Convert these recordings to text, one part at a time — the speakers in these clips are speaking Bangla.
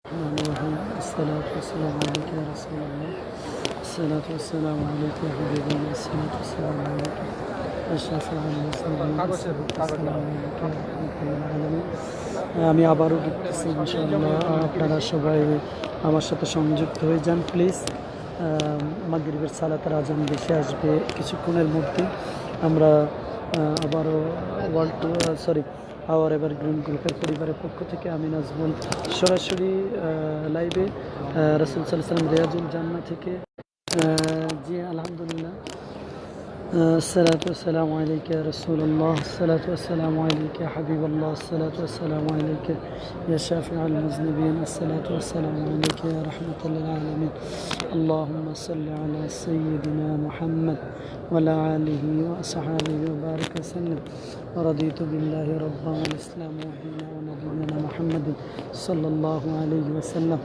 الرحمن الرحيم. الصلاة والسلام عليك يا رسول الله. الصلاة والسلام عليك يا حبيب الله. الصلاة والسلام عليك يا شافع المرسلين. السلام عليك يا رحمة العالمين. আমি আবারও দেখতেছি ইনশাআল্লাহ আপনারা সবাই আমার সাথে সংযুক্ত হয়ে যান প্লিজ। মাগরিবের সালাতের আজান বেশি আসবে কিছুক্ষণের মধ্যে। আমরা আবারও আওয়ার এভারগ্রিন গ্রুপের পরিবারের পক্ষ থেকে আমি নাজমুল সরাসরি লাইভে রাসূল সাল্লাল্লাহু আলাইহি ওয়াসাল্লাম রিয়াজুল জান্নাহ থেকে। জি আলহামদুলিল্লাহ। الصلاة والسلام عليك يا رسول الله. الصلاة والسلام عليك يا حبيب الله. الصلاة والسلام عليك يا شافع المذنبين. الصلاة والسلام عليك يا رحمة للعالمين. اللهم صل على سيدنا محمد وعلى آله وأصحابه وبارك وسلم. ورضيت بالله ربا والإسلام دينا ونبينا محمد صلى الله عليه وسلم.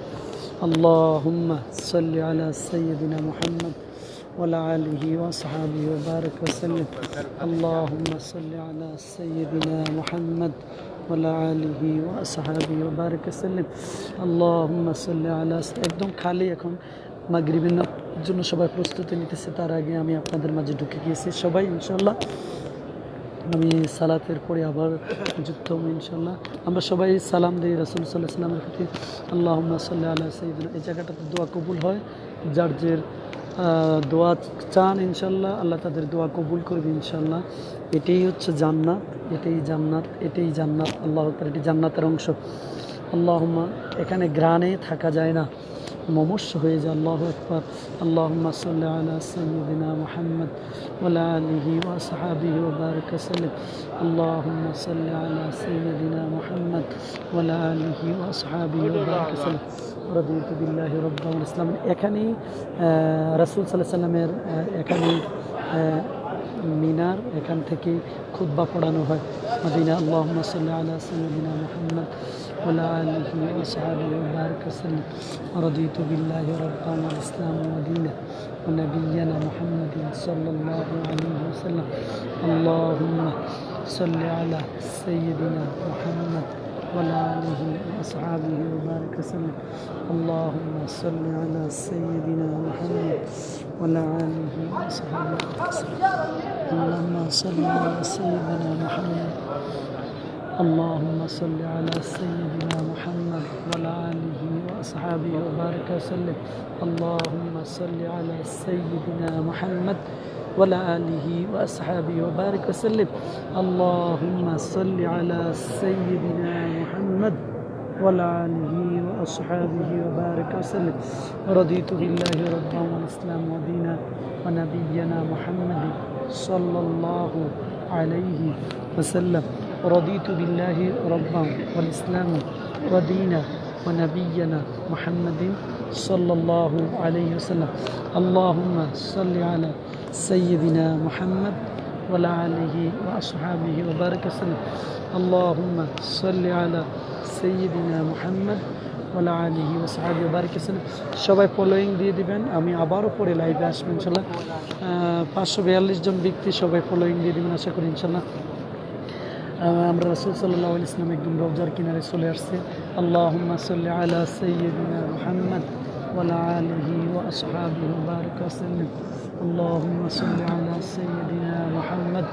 اللهم صل على سيدنا محمد وعلى آله وأصحابه وبارك وسلم. اللهم صل على سيدنا محمد وعلى آله وأصحابه وبارك وسلم. اللهم صل على একদম খালি এখন মাগরিবের জন্য সবাই প্রস্তুতি নিতেছে। তার আগে আমি আপনাদের মাঝে ঢুকে গিয়েছি সবাই ইনশাআল্লাহ। আমি সালাতের পরে আবার যুক্ত হব ইনশাআল্লাহ। আমরা সবাই সালাম দিই রাসূল সাল্লাল্লাহু আলাইহি ওয়াসাল্লামের প্রতি। আল্লাহুম্মা সাল্লি আলা সাইয়্যিদিনা। এই জায়গাটাতে দোয়া কবুল হয়। যার দোয়া চান ইনশাল্লাহ আল্লাহ তাদের দোয়া কবুল করবে ইনশাল্লাহ। এটাই হচ্ছে জান্নাত, এটাই জান্নাত আল্লাহ তাআলা, এটি জান্নাতের অংশ। আল্লাহুম্মা, এখানে গ্রানে থাকা যায় না, মমস্য হয়ে যায়। আল্লাহু আকবার। আল্লাহুম্মা সাল্লি আলা সাইয়্যিদিনা মুহাম্মদ ওয়া আলা আলিহি ওয়া আসহাবিহি ওয়া বারিক ওয়া সাল্লিম। আল্লাহুম্মা সাল্লি আলা সাইয়্যিদিনা মুহাম্মদ ওয়া আলা আলিহি ওয়া আসহাবিহি ওয়া বারিক ওয়া সাল্লিম। রদিতু বিল্লাহি রাব্বান ওয়াল ইসলাম। এখানেই রাসূল সাল্লাল্লাহু আলাইহি ওয়াসাল্লামের এখানেই মিনার, এখান থেকে খুতবা পড়ানো হয় মদিনা। আল্লাহুম্মা সাল্লি আলা সাইয়্যিদিনা মুহাম্মদ ওয়া আলা আলিহি ওয়া আসহাবিহি ওয়া বারিক ওয়া সাল্লিম। রদিতু বিল্লাহি রাব্বান ওয়াল ইসলাম দীনা ওয়া নাবিয়্যানা মুহাম্মাদিন সাল্লাল্লাহু আলাইহি ওয়াসাল্লাম। আল্লাহুম্মা সাল্লি আলা সাইয়্যিদিনা মুহাম্মদ وعلى آله وأصحابه وبارك وسلم. اللهم صل على سيدنا محمد وعلى آله وأصحابه وسلم. اللهم صل على سيدنا محمد. اللهم صل على سيدنا محمد وعلى آله وأصحابه وبارك وسلم. اللهم صل على سيدنا محمد وعلى آله وأصحابه وبارك وسلم. اللهم صل على سيدنا محمد وعلى آله وأصحابه وبارك وسلم. رضيت بالله ربا والإسلام دينا ونبينا محمد صلى الله عليه وسلم. رضيت بالله ربا والإسلام ودينا ونبينا محمد صلى الله عليه وسلم. اللهم صل على سيدنا محمد وعلى آله وأصحابه وبارك وسلم. اللهم صل على سيدنا محمد وعلى آله وأصحابه وبارك وسلم. সবাই ফলোইং দিয়ে দিবেন। আমি আবারও পরে লাইভে আসবো ইনশাআল্লাহ। 542 জন ব্যক্তি সবাই ফলোইং দিয়ে দিবেন আশা করি ইনশাআল্লাহ। আমরা রাসূল সাল্লাল্লাহু আলাইহি ওয়াসাল্লাম একদম রওজার কিনারে চলে আসছে। আল্লাহুম্মা সাল্লি আলা সাইয়্যিদিনা মুহাম্মদ ওয়া আলা আলিহি ওয়া আসহাবিহি ওয়া বারিক ওয়া সাল্লিম। আল্লাহুম্মা সাল্লি আলা সাইয়্যিদিনা মুহাম্মদ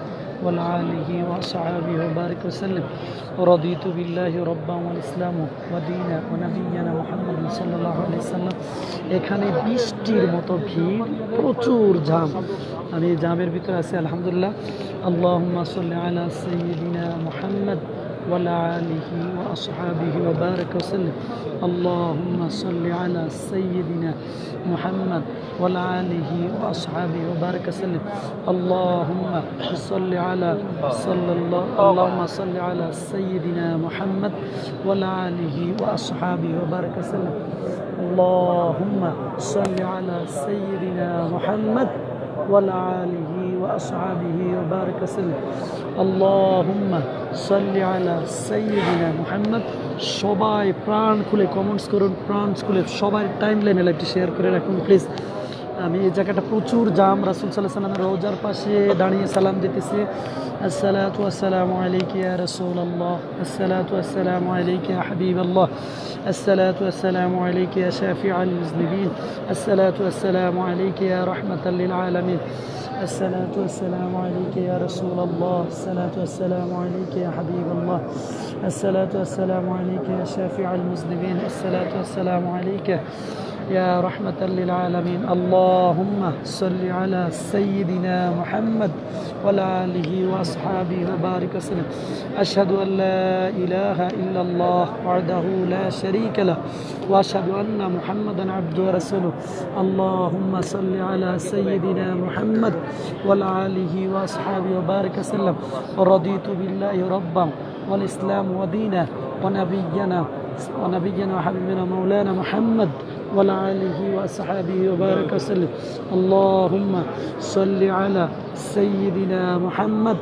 ওয়া আলা আলিহি ওয়া আসহাবিহি ওয়া বারিক ওয়া সাল্লিম। রাদিতু বিল্লাহি রাব্বান ওয়াল ইসলাম দীনা ওয়া নাবিয়্যানা মুহাম্মাদ সাল্লাল্লাহু আলাইহি ওয়াসাল্লাম। এখানে বৃষ্টির মতো ভিড়, প্রচুর জ্যাম। আমি জামের ভিতরে আছি আলহামদুলিল্লাহ। আল্লাহুম্মা সাল্লি আলা সাইয়্যিদিনা মুহাম্মদ ওয়া আলা আলিহি ওয়া আসহাবিহি ওয়া বারিক ওয়া সাল্লিম। আল্লাহুম্মা সাল্লি আলা সাইয়্যিদিনা মুহাম্মদ ওয়া আলা আলিহি ওয়া আসহাবিহি ওয়া বারিক ওয়া সাল্লিম। আল্লাহুম্মা সাল্লি আলা সাইয়্যিদিনা মুহাম্মদ ওয়া আলা আলিহি ওয়া আসহাবিহি ওয়া বারিক ওয়া সাল্লিম। আল্লাহুম্মা সাল্লি আলা সাইয়্যিদিনা মুহাম্মদ وعلى آله وأصحابه وبارك وسلم. اللهم صل على سيدنا محمد. সবাই প্রাণ খুলে কমেন্টস করুন, প্রাণ খুলে সবাই টাইম লাইনে লাইভটি শেয়ার করে রাখুন প্লিজ। আমি এই জায়গাটা প্রচুর জাম, রাসূল সাল্লাল্লাহু আলাইহি ওয়াসাল্লামের রওজার পাশে দাঁড়িয়ে সালাম দিতেছি। আসসালাতু ওয়াসসালামু আলাইকা ইয়া রাসূলুল্লাহ, আসসালাতু ওয়াসসালামু আলাইকা ইয়া হাবিবাল্লাহ, আসসালাতু ওয়াসসালামু আলাইকা ইয়া শাফিআল মুযনিবিন, আসসালাতু ওয়াসসালামু আলাইকা ইয়া রাহমাতাল লিল আলামিন, الصلاة والسلام عليك يا رسول الله، الصلاة والسلام عليك يا حبيب الله، الصلاة والسلام عليك يا شافع المذنبين، الصلاة والسلام عليك يا رحمة للعالمين. اللهم صل على سيدنا محمد وعلى آله وأصحابه وبارك وسلم. أشهد أن لا إله إلا الله وحده لا شريك له وأشهد أن محمدا عبده ورسوله. اللهم صل على سيدنا محمد وعلى آله وأصحابه وبارك وسلم. رضيت بالله ربا والإسلام ودينا ونبينا وحبيبنا مولانا محمد وعلى آله وأصحابه وبارك وسلم. اللهم صل على سيدنا محمد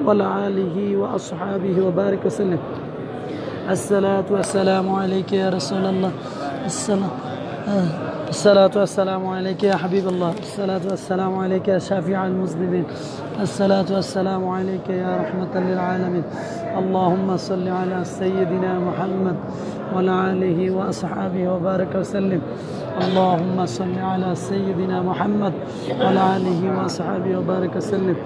وعلى آله وأصحابه وبارك وسلم. الصلاة والسلام عليك يا رسول الله، الصلاة والسلام عليك يا حبيب الله، الصلاة والسلام عليك يا شافع المذنبين، الصلاة والسلام عليك يا رحمة للعالمين. اللهم صل على سيدنا محمد وعلى آله وأصحابه وبارك وسلم. اللهم صل على سيدنا محمد وعلى آله وأصحابه وبارك وسلم.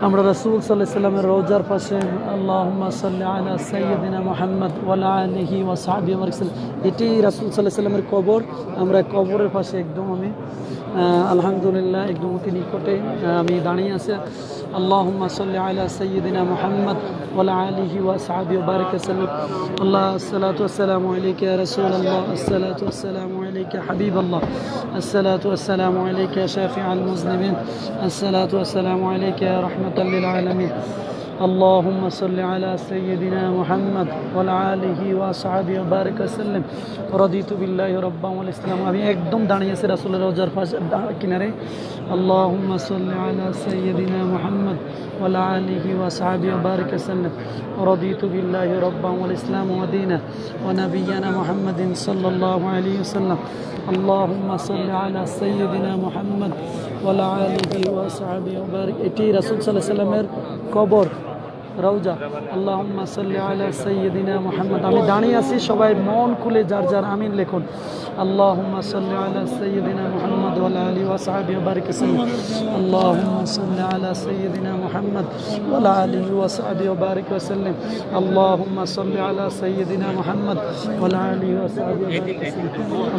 আমরা রাসূল সাল্লাল্লাহু আলাইহি ওয়াসাল্লামের রওজার পাশে আল্লাহুম্মা সাল্লি আলা সাইয়্যিদিনা মুহাম্মদ ওয়া আলা আলিহি ওয়া সাহবিহি ওয়া সাল্লাম, এটি রাসূল সাল্লাল্লাহু আলাইহি ওয়াসাল্লামের কবর। আমরা কবরের পাশে একদম আমি আলহামদুলিল্লাহ একদম অতি নিকটে আমি দাঁড়িয়ে আছি। আল্লাহুম্মা সাল্লি আলা সাইয়্যিদিনা মুহাম্মদ ওয়া আলা আলিহি ওয়া সাহবিহি ওয়া বারিক ওয়াসাল্লাম। আল্লাহ আসসালাতু ওয়াসসালামু আলাইকা ইয়া রাসূলুল্লাহ, আসসালাতু ওয়াসসালামু আলাইকা হাবিবাল্লাহ, আসসালাতু ওয়াসসালামু আলাইকা ইয়া শাফিআল মুযনিবিন, আসসালাতু ওয়াসসালামু আলাইকা ইয়া রাহমাতাল লিল আলামিন। اللهم صل على سيدنا محمد وعلى آله وصحبه وبارك وسلم. رضيت بالله ربا والإسلام. আমি একদম দাঁড়িয়ে আছি রাসূলের রওজার পাশে কিনারে। اللهم صل على سيدنا محمد وعلى آله وصحبه وبارك وسلم. رضيت بالله ربا والإسلام ودينا ونبينا محمد صلى الله عليه وسلم. اللهم صل على سيدنا محمد وعلى آله وصحبه وبارك. এটি রাসূল সাল্লাল্লাহু আলাইহি ওয়াসাল্লামের কবর, রওজা। আল্লাহুম্মা সাল্লি আলা সাইয়্যিদিনা মুহাম্মদ। আমি দাঁড়িয়ে আছি, সবাই মন খুলে যার যার আমিন লিখুন। আল্লাহুম্মা সাল্লি আলা সাইয়্যিদিনা মুহাম্মদ ওয়া আলা আলিহি ওয়া সাহবিহি ওয়া বারিক ওয়াসাল্লাম। আল্লাহুম্মা সাল্লি আলা সাইয়্যিদিনা মুহাম্মদ ওয়া আলা আলিহি ওয়া সাহবিহি ওয়া বারিক ওয়াসাল্লাম। আল্লাহুম্মা সাল্লি আলা সাইয়্যিদিনা মুহাম্মদ ওয়া আলা আলিহি ওয়া সাহবিহি ওয়া বারিক ওয়াসাল্লাম।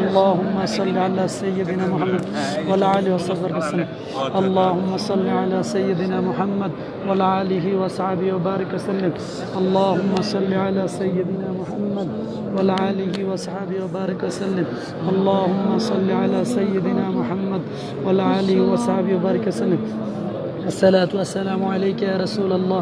আল্লাহুম্মা সাল্লি আলা সাইয়্যিদিনা মুহাম্মদ ওয়া আলা আলিহি ওয়া সাহবিহি ওয়াসাল্লাম। আল্লাহুম্মা সাল্লি আলা সাইয়্যিদিনা মুহাম্মদ ওয়া আলা আলিহি ওয়া সাহবিহি وبارك وسلم. اللهم صل على سيدنا محمد وعلى آله وصحبه وبارك وسلم. اللهم صل على سيدنا محمد وعلى آله وصحبه وبارك وسلم. الصلاة والسلام عليك يا رسول الله،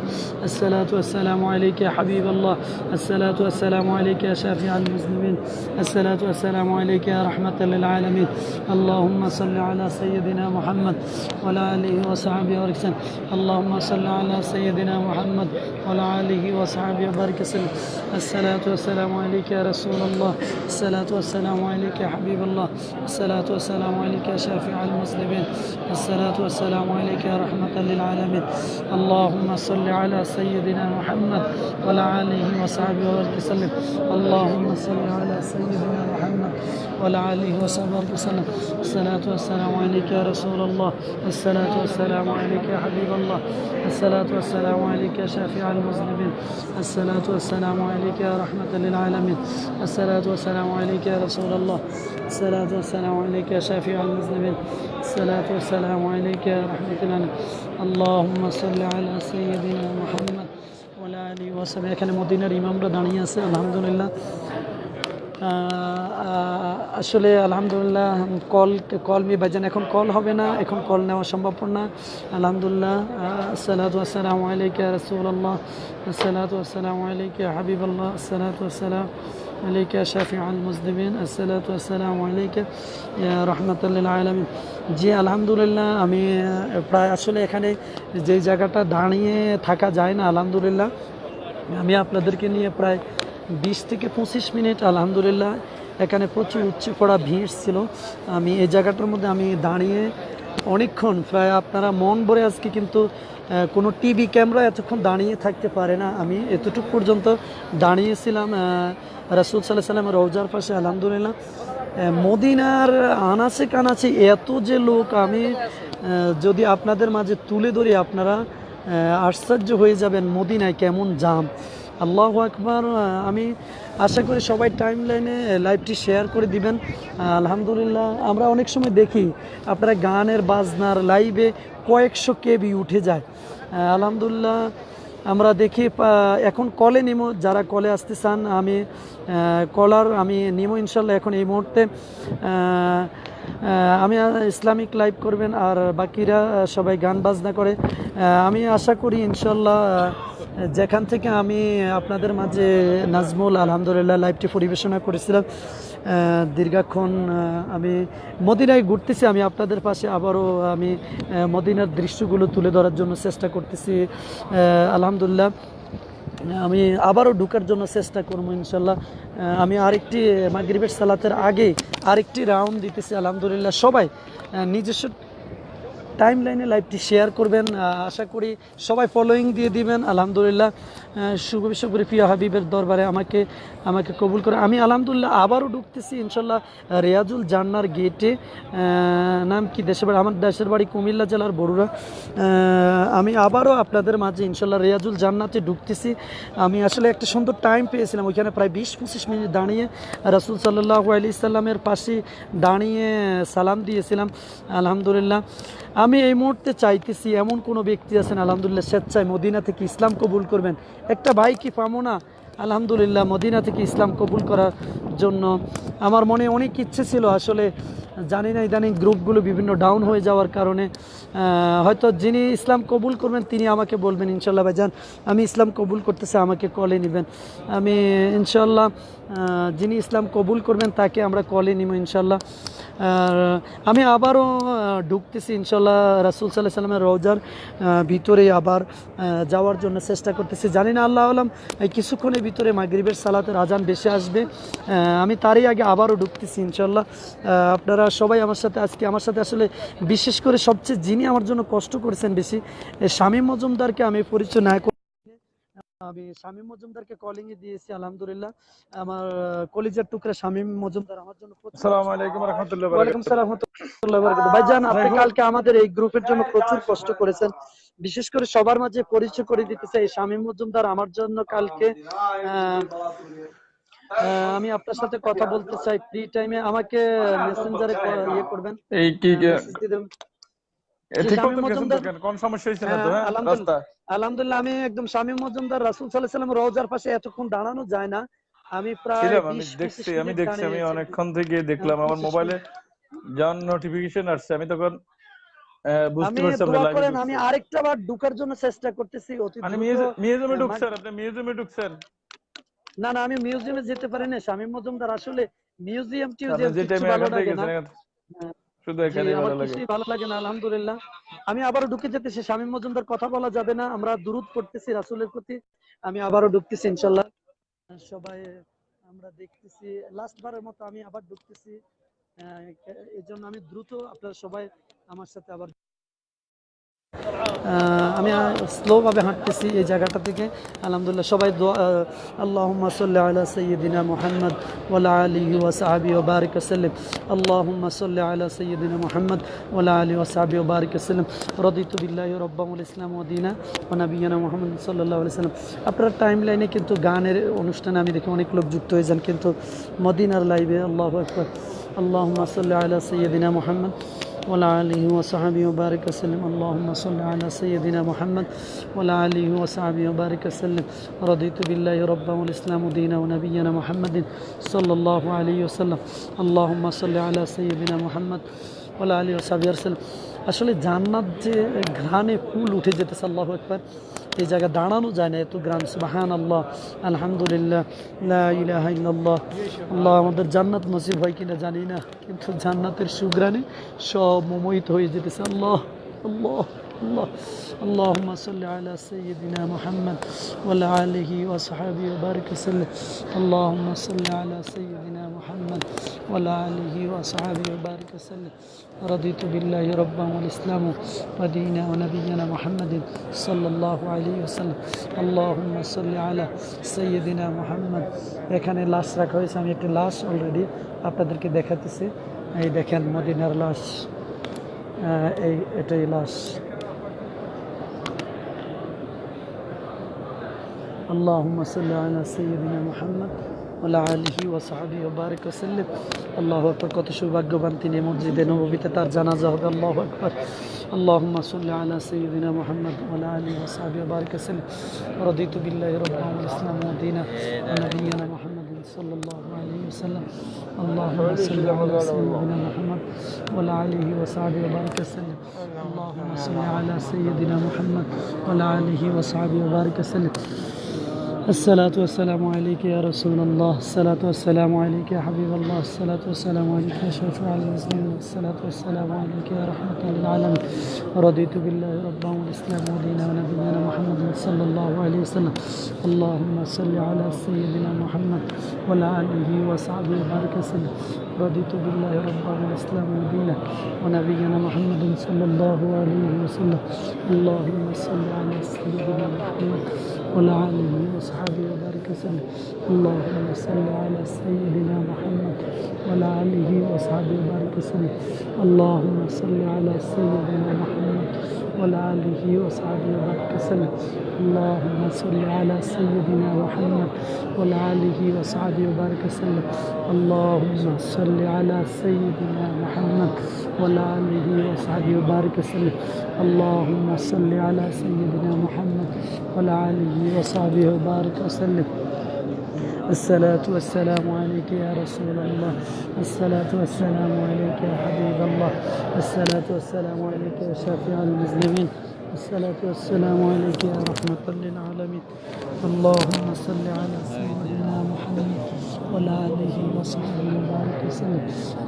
الصلاة والسلام عليك يا حبيب الله، الصلاة والسلام عليك يا شافع المذنبين، الصلاة والسلام عليك يا رحمة للعالمين. اللهم صل على سيدنا محمد وعلى آله وصحبه وسلم. اللهم صل على سيدنا محمد وعلى آله وصحبه وبارك وسلم. الصلاة والسلام عليك يا رسول الله، الصلاة والسلام عليك يا حبيب الله، الصلاة والسلام عليك يا شافع المذنبين، الصلاة والسلام عليك يا رحمة للعالمين. اللهم صل على سيدنا محمد وعلى آله وصحبه وسلم. اللهم صل على سيدنا محمد وعلى آله وصحبه وسلم. الصلاة والسلام عليك يا رسول الله، الصلاة والسلام عليك يا حبيب الله، الصلاة والسلام عليك يا شافع المذنبين، الصلاة والسلام عليك يا رحمة للعالمين، الصلاة والسلام عليك يا رسول الله، الصلاة والسلام عليك يا شافع المذنبين، الصلاة والسلام عليك يا رحمة للعالمين. اللهم صل على سيدنا محمد وعلى آله وصحبه. এখানে মদিনার ইমামরা দাঁড়িয়ে আছে আলহামদুলিল্লাহ। আসলে আলহামদুলিল্লাহ কল মি বাজান, এখন কল হবে না, এখন কল নেওয়া সম্ভব না আলহামদুলিল্লাহ। আসসালাতু ওয়াসসালামু আলাইকা ইয়া রাসূলুল্লাহ, আসসালাতু ওয়াসসালামু আলাইকা ইয়া হাবিবাল্লাহ, আসসালাতু ওয়াসসালামু আলাইকা ইয়া শাফিআল মুযনিবিন, আসসালাতু ওয়াসসালামু আলাইকা ইয়া রাহমাতাল লিল আলামিন। জি আলহামদুলিল্লাহ, আমি প্রায় আসলে এখানে যে জায়গাটা দাঁড়িয়ে থাকা যায় না আলহামদুলিল্লাহ, আমি আপনাদেরকে নিয়ে প্রায় 20 থেকে 25 মিনিট আলহামদুলিল্লাহ এখানে প্রচুর উচ্চে পড়া ভিড় ছিল। আমি এই জায়গাটার মধ্যে আমি দাঁড়িয়ে অনেকক্ষণ, প্রায় আপনারা মন ভরে আজকে কিন্তু কোনো টিভি ক্যামেরা এতক্ষণ দাঁড়িয়ে থাকতে পারে না। আমি এতটুকু পর্যন্ত দাঁড়িয়েছিলাম রাসূল সাল্লাল্লাহু আলাইহি ওয়াসাল্লামের রওজার পাশে। আলহামদুলিল্লাহ মদিনার আনাচে কানাচে এত যে লোক, আমি যদি আপনাদের মাঝে তুলে ধরি আপনারা আশ্চর্য হয়ে যাবেন মদিনায় কেমন জাম। আল্লাহু আকবার। আমি আশা করি সবাই টাইম লাইনে লাইভটি শেয়ার করে দিবেন। আলহামদুলিল্লাহ আমরা অনেক সময় দেখি আপনারা গানের বাজনার লাইভে কয়েকশো কেবি উঠে যায়। আলহামদুলিল্লাহ আমরা দেখি এখন কলে নিমো, যারা কলে আসতে চান আমি কলার আমি নিমো ইনশাল্লাহ। এখন এই মুহূর্তে আমি ইসলামিক লাইভ করবেন আর বাকিরা সবাই গান বাজনা করে। আমি আশা করি ইনশাল্লাহ যেখান থেকে আমি আপনাদের মাঝে নাজমুল আলহামদুলিল্লাহ লাইভটি পরিবেশনা করেছিলাম, দীর্ঘক্ষণ আমি মদিনায় ঘুরতেছি, আমি আপনাদের পাশে আবারও আমি মদিনার দৃশ্যগুলো তুলে ধরার জন্য চেষ্টা করতেছি। আলহামদুলিল্লাহ আমি আবারও ঢোকার জন্য চেষ্টা করবো ইনশাল্লাহ। আমি আরেকটি মাগরিবের সালাতের আগে আরেকটি রাউন্ড দিতেছি। আলহামদুলিল্লাহ সবাই নিজস্ব টাইম লাইনে লাইভটি শেয়ার করবেন। আশা করি সবাই ফলোয়িং দিয়ে দিবেন। আলহামদুলিল্লাহ শুকরি প্রিয় হাবিবের দরবারে আমাকে কবুল করে। আমি আলহামদুলিল্লাহ আবারও ঢুকতেছি ইনশাল্লাহ রিয়াজুল জান্নার গেটে। নাম কি দেশের বাড়ি? আমার দেশের বাড়ি কুমিল্লা জেলার বরুড়া। আমি আবারও আপনাদের মাঝে ইনশাল্লাহ রিয়াজুল জান্নাতে ঢুকতেছি। আমি আসলে একটা সুন্দর টাইম পেয়েছিলাম, ওইখানে প্রায় 20-25 মিনিট দাঁড়িয়ে রাসূল সাল্লাল্লাহু আলাইহি সাল্লামের পাশে দাঁড়িয়ে সালাম দিয়েছিলাম। আলহামদুলিল্লাহ আমি এই মুহূর্তে চাইতেছি এমন কোনো ব্যক্তি আছেন আলহামদুলিল্লাহ স্বেচ্ছায় মদিনা থেকে ইসলাম কবুল করবেন। একটা ভাই কি পাবো না? আলহামদুলিল্লাহ মদিনা থেকে ইসলাম কবুল করার জন্য আমার মনে অনেক ইচ্ছে ছিল। আসলে জানি না ইদানিং গ্রুপগুলো বিভিন্ন ডাউন হয়ে যাওয়ার কারণে হয়তো যিনি ইসলাম কবুল করবেন তিনি আমাকে বলবেন ইনশাল্লাহ ভাইজান আমি ইসলাম কবুল করতেছি, আমাকে কলে নেবেন। আমি ইনশাল্লাহ যিনি ইসলাম কবুল করবেন তাকে আমরা কলে নিব ইনশাল্লাহ। আমি আবারও ঢুকতেছি ইনশাল্লাহ রাসূল সাল্লাল্লাহু আলাইহি ওয়াসাল্লামের রওজার ভিতরে আবার যাওয়ার জন্য চেষ্টা করতেছি। জানি না আল্লাহ আলম কিছুক্ষণের ভিতরে মাগরিবের সালাতের আজান বেশি আসবে। আমি তারই আগে আবারও ঢুকতেছি ইনশাল্লাহ। আপনারা সবাই আমার সাথে আজকে আমার সাথে আসলে বিশেষ করে সবচেয়ে যিনি আমার জন্য কষ্ট করেছেন বেশি শামীম মজুমদারকে আমি পরিচয় না করে আমি শামীম মজুমদারকে কলিং এ দিয়েছি। আলহামদুলিল্লাহ আমার কলিজার টুকরা শামীম মজুমদার আমার জন্য। আসসালামু আলাইকুম ওয়া রাহমাতুল্লাহি ওয়া ওয়ালাইকুম আসসালাম ওয়া রাহমাতুল্লাহি ওয়া বারাকাতুহু। ভাইজান আপনি কালকে আমাদের এই গ্রুপের জন্য প্রচুর কষ্ট করেছেন, বিশেষ করে সবার মাঝে পরিচয় করে দিতে চাই শামীম মজুমদার আমার জন্য কালকে আমি আপনার সাথে কথা বলতে চাই। ফ্রি টাইমে আমাকে মেসেঞ্জারে ইয়ে করবেন, এই কি মেসেজ দিয়ে দেবেন। ঠিক মতো গেছেন তো কেন? কোন সমস্যা হইছে না তো? হ্যাঁ রাস্তা আলহামদুলিল্লাহ আমি একদম শামীম মজুমদার রাসূল সাল্লাল্লাহু আলাইহি ওয়াসাল্লাম রওজার পাশে এতক্ষণ দাঁড়ানো যায় না। আমি প্রায় ছিলাম, আমি 20-25 দেখছি মিনিট দাঁড়িয়ে আমি আছি। অনেকক্ষণ থেকে দেখলাম আমার মোবাইলে যখন নোটিফিকেশন আসছে আমি তখন বুঝতে আমি পারছি আপনি দোয়া লাইভে করেন, আমি ঢুকছেন। আরেকটা বার ঢোকার জন্য চেষ্টা করতেছি অতি মানে দ্রুত। মিউজিয়ামে ঢুকছেন? আপনি মিউজিয়ামে ঢুকছেন? না না আমি মিউজিয়ামে যেতে পারি না শামীম মজুমদার। আসলে মিউজিয়াম আপনি যে কিচ্ছু টাইমে ভালো এখান থেকে লাগে না। গেছেন শুধু জি এখানেই আমার ভালো লাগে। কিছুই ভালো লাগে না। আলহামদুলিল্লাহ আমি আবারও ঢুকে যেতেছি। শামীম মজুমদার কথা বলা যাবে না, আমরা দুরূদ পড়তেছি রাসূলের প্রতি। আমি আবারও ঢুকতেছি ইনশাআল্লাহ। সবাই আমরা দেখতেছি লাস্ট বারের মতো আমি আবার ঢুকতেছি। এই জন্য আমি দ্রুত আপনারা সবাই আমার সাথে আবার আমি স্লোভাবে হাঁটতেছি এই জায়গাটা থেকে। আলহামদুলিল্লাহ সবাই আল্লাহুম্মা সাল্লি আলা সাইয়্যিদিনা মুহাম্মদ ওয়া আলা আলিহি ওয়া সাহবিহি ওয়া বারিক ওয়াসাল্লিম। আল্লাহুম্মা সাল্লি আলা সাইয়্যিদিনা মুহাম্মদ ওয়া আলা আলিহি ওয়া সাহবিহি ওয়া বারিক ওয়াসাল্লিম। রাদিতু বিল্লাহি রাব্বান ওয়াল ইসলাম ওয়া দীনা ওয়া নাবিয়্যানা মুহাম্মদ সাল্লাল্লাহু আলাইহি ওয়াসাল্লাম। আপনার টাইম লাইনে কিন্তু গানের অনুষ্ঠানে আমি দেখি অনেক লোক যুক্ত হয়ে যান, কিন্তু মদিনার লাইভে আল্লাহু আকবার। আল্লাহুম্মা সাল্লি আলা সাইয়্যিদিনা মুহাম্মদ وعلى آله وصحبه وبارك وسلم. اللهم صل على سيدنا محمد وعلى آله وصحبه وبارك وسلم. رضيت بالله ربا والإسلام دينا ونبينا محمد صلى الله عليه وسلم. اللهم صل على سيدنا محمد وعلى آله وصحبه وسلم. আসলে জান্নাত যে ঘ্রাণে ফুল উঠে যেতেছে, আল্লাহু আকবার। এই জায়গা দাঁড়ানো যায় না, এত গ্রাম। সুবহানাল্লাহ, আলহামদুলিল্লাহ, লা ইলাহা ইল্লাল্লাহ। আল্লাহ আমাদের জান্নাত নসিব হয় কিনা জানি না, কিন্তু জান্নাতের সুগ্রাণে সব মোহিত হয়ে যেতেছে। আল্লাহ আল্লাহ الله. اللهم صل على سيدنا محمد وعلى آله وصحبه وبارك وسلم. اللهم صل على سيدنا محمد وعلى آله وصحبه وبارك وسلم. رضيت بالله ربا والإسلام ودينا ونبينا محمد صلى الله عليه وسلم. اللهم صل على سيدنا محمد. এখানে লাশ রাখা হয়েছে, আমি একটি লাশ অলরেডি আপনাদেরকে দেখাতেছি। এই দেখেন মদিনার লাশ, এটাই লাশ। اللهم صل على سيدنا محمد وعلى آله وصحبه وبارك وسلم. আল্লাহু আকবার। কত সৌভাগ্যবান তিনি, মসজিদে নববীতে তার জানাজা হবে। আল্লাহু আকবার। اللهم صل على سيدنا محمد وعلى آله وصحبه وبارك وسلم. رضيت بالله ربا والإسلام دينا ونبينا محمد صلى الله عليه وسلم. اللهم صل على سيدنا محمد وعلى آله وصحبه وبارك وسلم. اللهم صل على سيدنا محمد وعلى آله وصحبه وبارك وسلم. الصلاة والسلام عليك يا رسول الله. الصلاة والسلام عليك يا حبيب الله. الصلاة والسلام عليك يا شفيع المسلمين. الصلاة والسلام عليك يا رحمة للعالمين. رضيت بالله ربا والإسلام دينا ونبينا محمد صلى الله عليه وسلم. اللهم صل على سيدنا محمد وعلى آله وصحبه وبارك وسلم. رضيت بالله ربا والإسلام دينا ونبينا محمد صلى الله عليه وسلم. اللهم صل على سيدنا محمد وعلى آله وصحبه وبارك وسلم. اللهم صل على سيدنا محمد وعلى آله وصحبه وبارك وسلم. اللهم صل على سيدنا محمد وعلى آله وصحبه وبارك وسلم. اللهم صل على سيدنا محمد وعلى آله وصحبه وبارك وسلم. اللهم صل على سيدنا محمد وعلى آله وصحبه وبارك وسلم. اللهم صل على سيدنا محمد وعلى آله وصحبه وبارك وسلم. الصلاة والسلام عليك يا رسول الله. الصلاة والسلام عليك يا حبيب الله. الصلاة والسلام عليك يا شافع المسلمين. الصلاة والسلام عليك يا رحمة للعالمين. اللهم صل على سيدنا محمد وعلى آله وصحبه وبارك وسلم.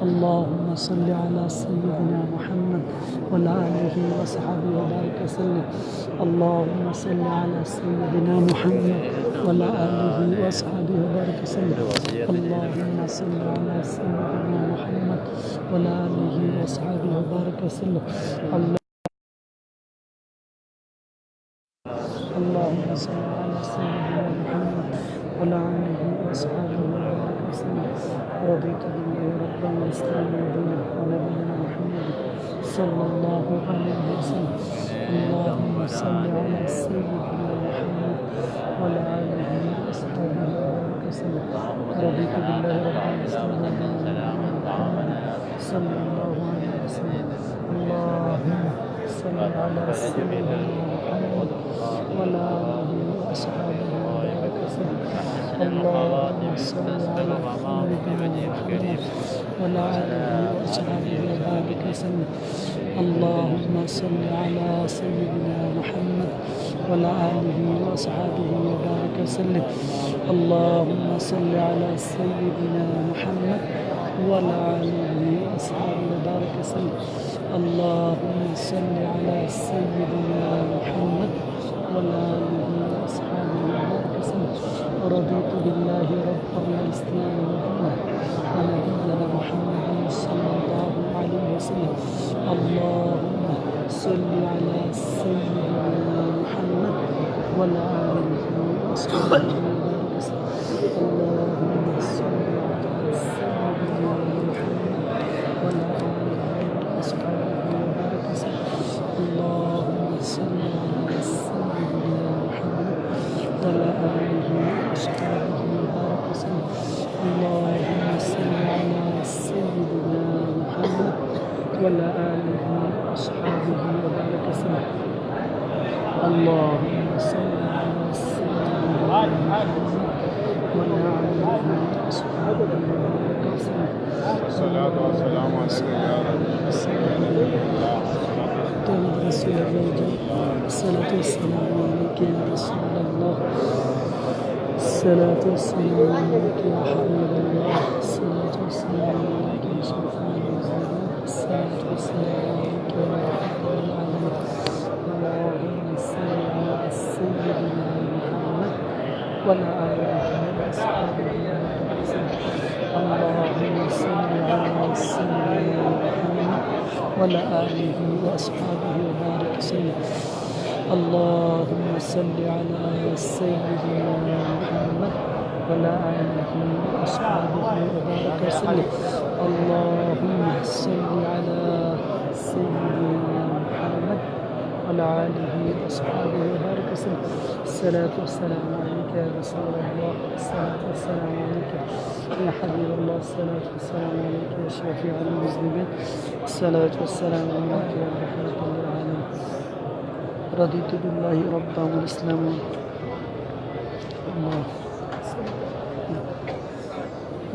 اللهم صل على سيدنا محمد وعلى آله وصحبه وبارك وسلم. اللهم صل على سيدنا محمد وعلى آله وصحبه وبارك وسلم. اللهم صل على سيدنا محمد وعلى آله وصحبه وبارك وسلم. اللهم صل على سيدنا محمد وعلى آله وصحبه وبارك وسلم. رضيت بالله ربا والإسلام دينا ونبينا محمد صلى الله عليه وسلم. اللهم صل على سيدنا محمد وعلى آله وصحبه وبارك وسلم. رضيت بالله ربا والإسلام دينا محمد صلى الله عليه وسلم. اللهم صل على سيدنا محمد وعلى آله وصحبه وبارك وسلم. اللهم صل على سيدنا محمد وعلى آله وصحبه وبارك وسلم. اللهم صل على سيدنا محمد وعلى آله وصحبه وبارك وسلم. اللهم صل على سيدنا محمد وعلى آله وصحبه وبارك وسلم. اللهم صل على سيدنا محمد وعلى آله وصحبه وبارك وسلم. رضيت بالله ربا والإسلام دينا ونبينا محمد صلى الله عليه وسلم. اللهم صل على سيدنا محمد وعلى آله وصحبه وبارك وسلم. اللهم صل على سيدنا محمد وعلى آله وصحبه وبارك وسلم. اللهم صل على سيدنا محمد وعلى آله وصحبه وبارك وسلم. اللهم صل على سيدنا محمد وعلى آله وصحبه وبارك وسلم. اللهم صل على سيدنا محمد وعلى آله وصحبه وبارك وسلم. الصلاة والسلام عليك يا رسول الله. الصلاة والسلام عليك يا رسول الله. الصلاة والسلام عليك يا حبيب الله. الصلاة والسلام عليك يا شفيع المسلمين. الصلاة والسلام عليك يا رحمة للعالمين. وعلى آله وأصحابه وسلم. اللهم صل على سيدنا محمد وعلى آله وأصحابه وبارك وسلم. اللهم صل على سيدنا محمد وعلى آله وأصحابه وبارك وسلم. اللهم صل على سيدنا محمد وعلى آله وأصحابه وبارك وسلم. الصلاة والسلام عليك يا رسول الله، الصلاة والسلام عليك يا حبيب الله، الصلاة والسلام عليك يا شفيع المذنبين، الصلاة والسلام عليك يا رحمة للعالمين. رضيت بالله ربا والإسلام الله.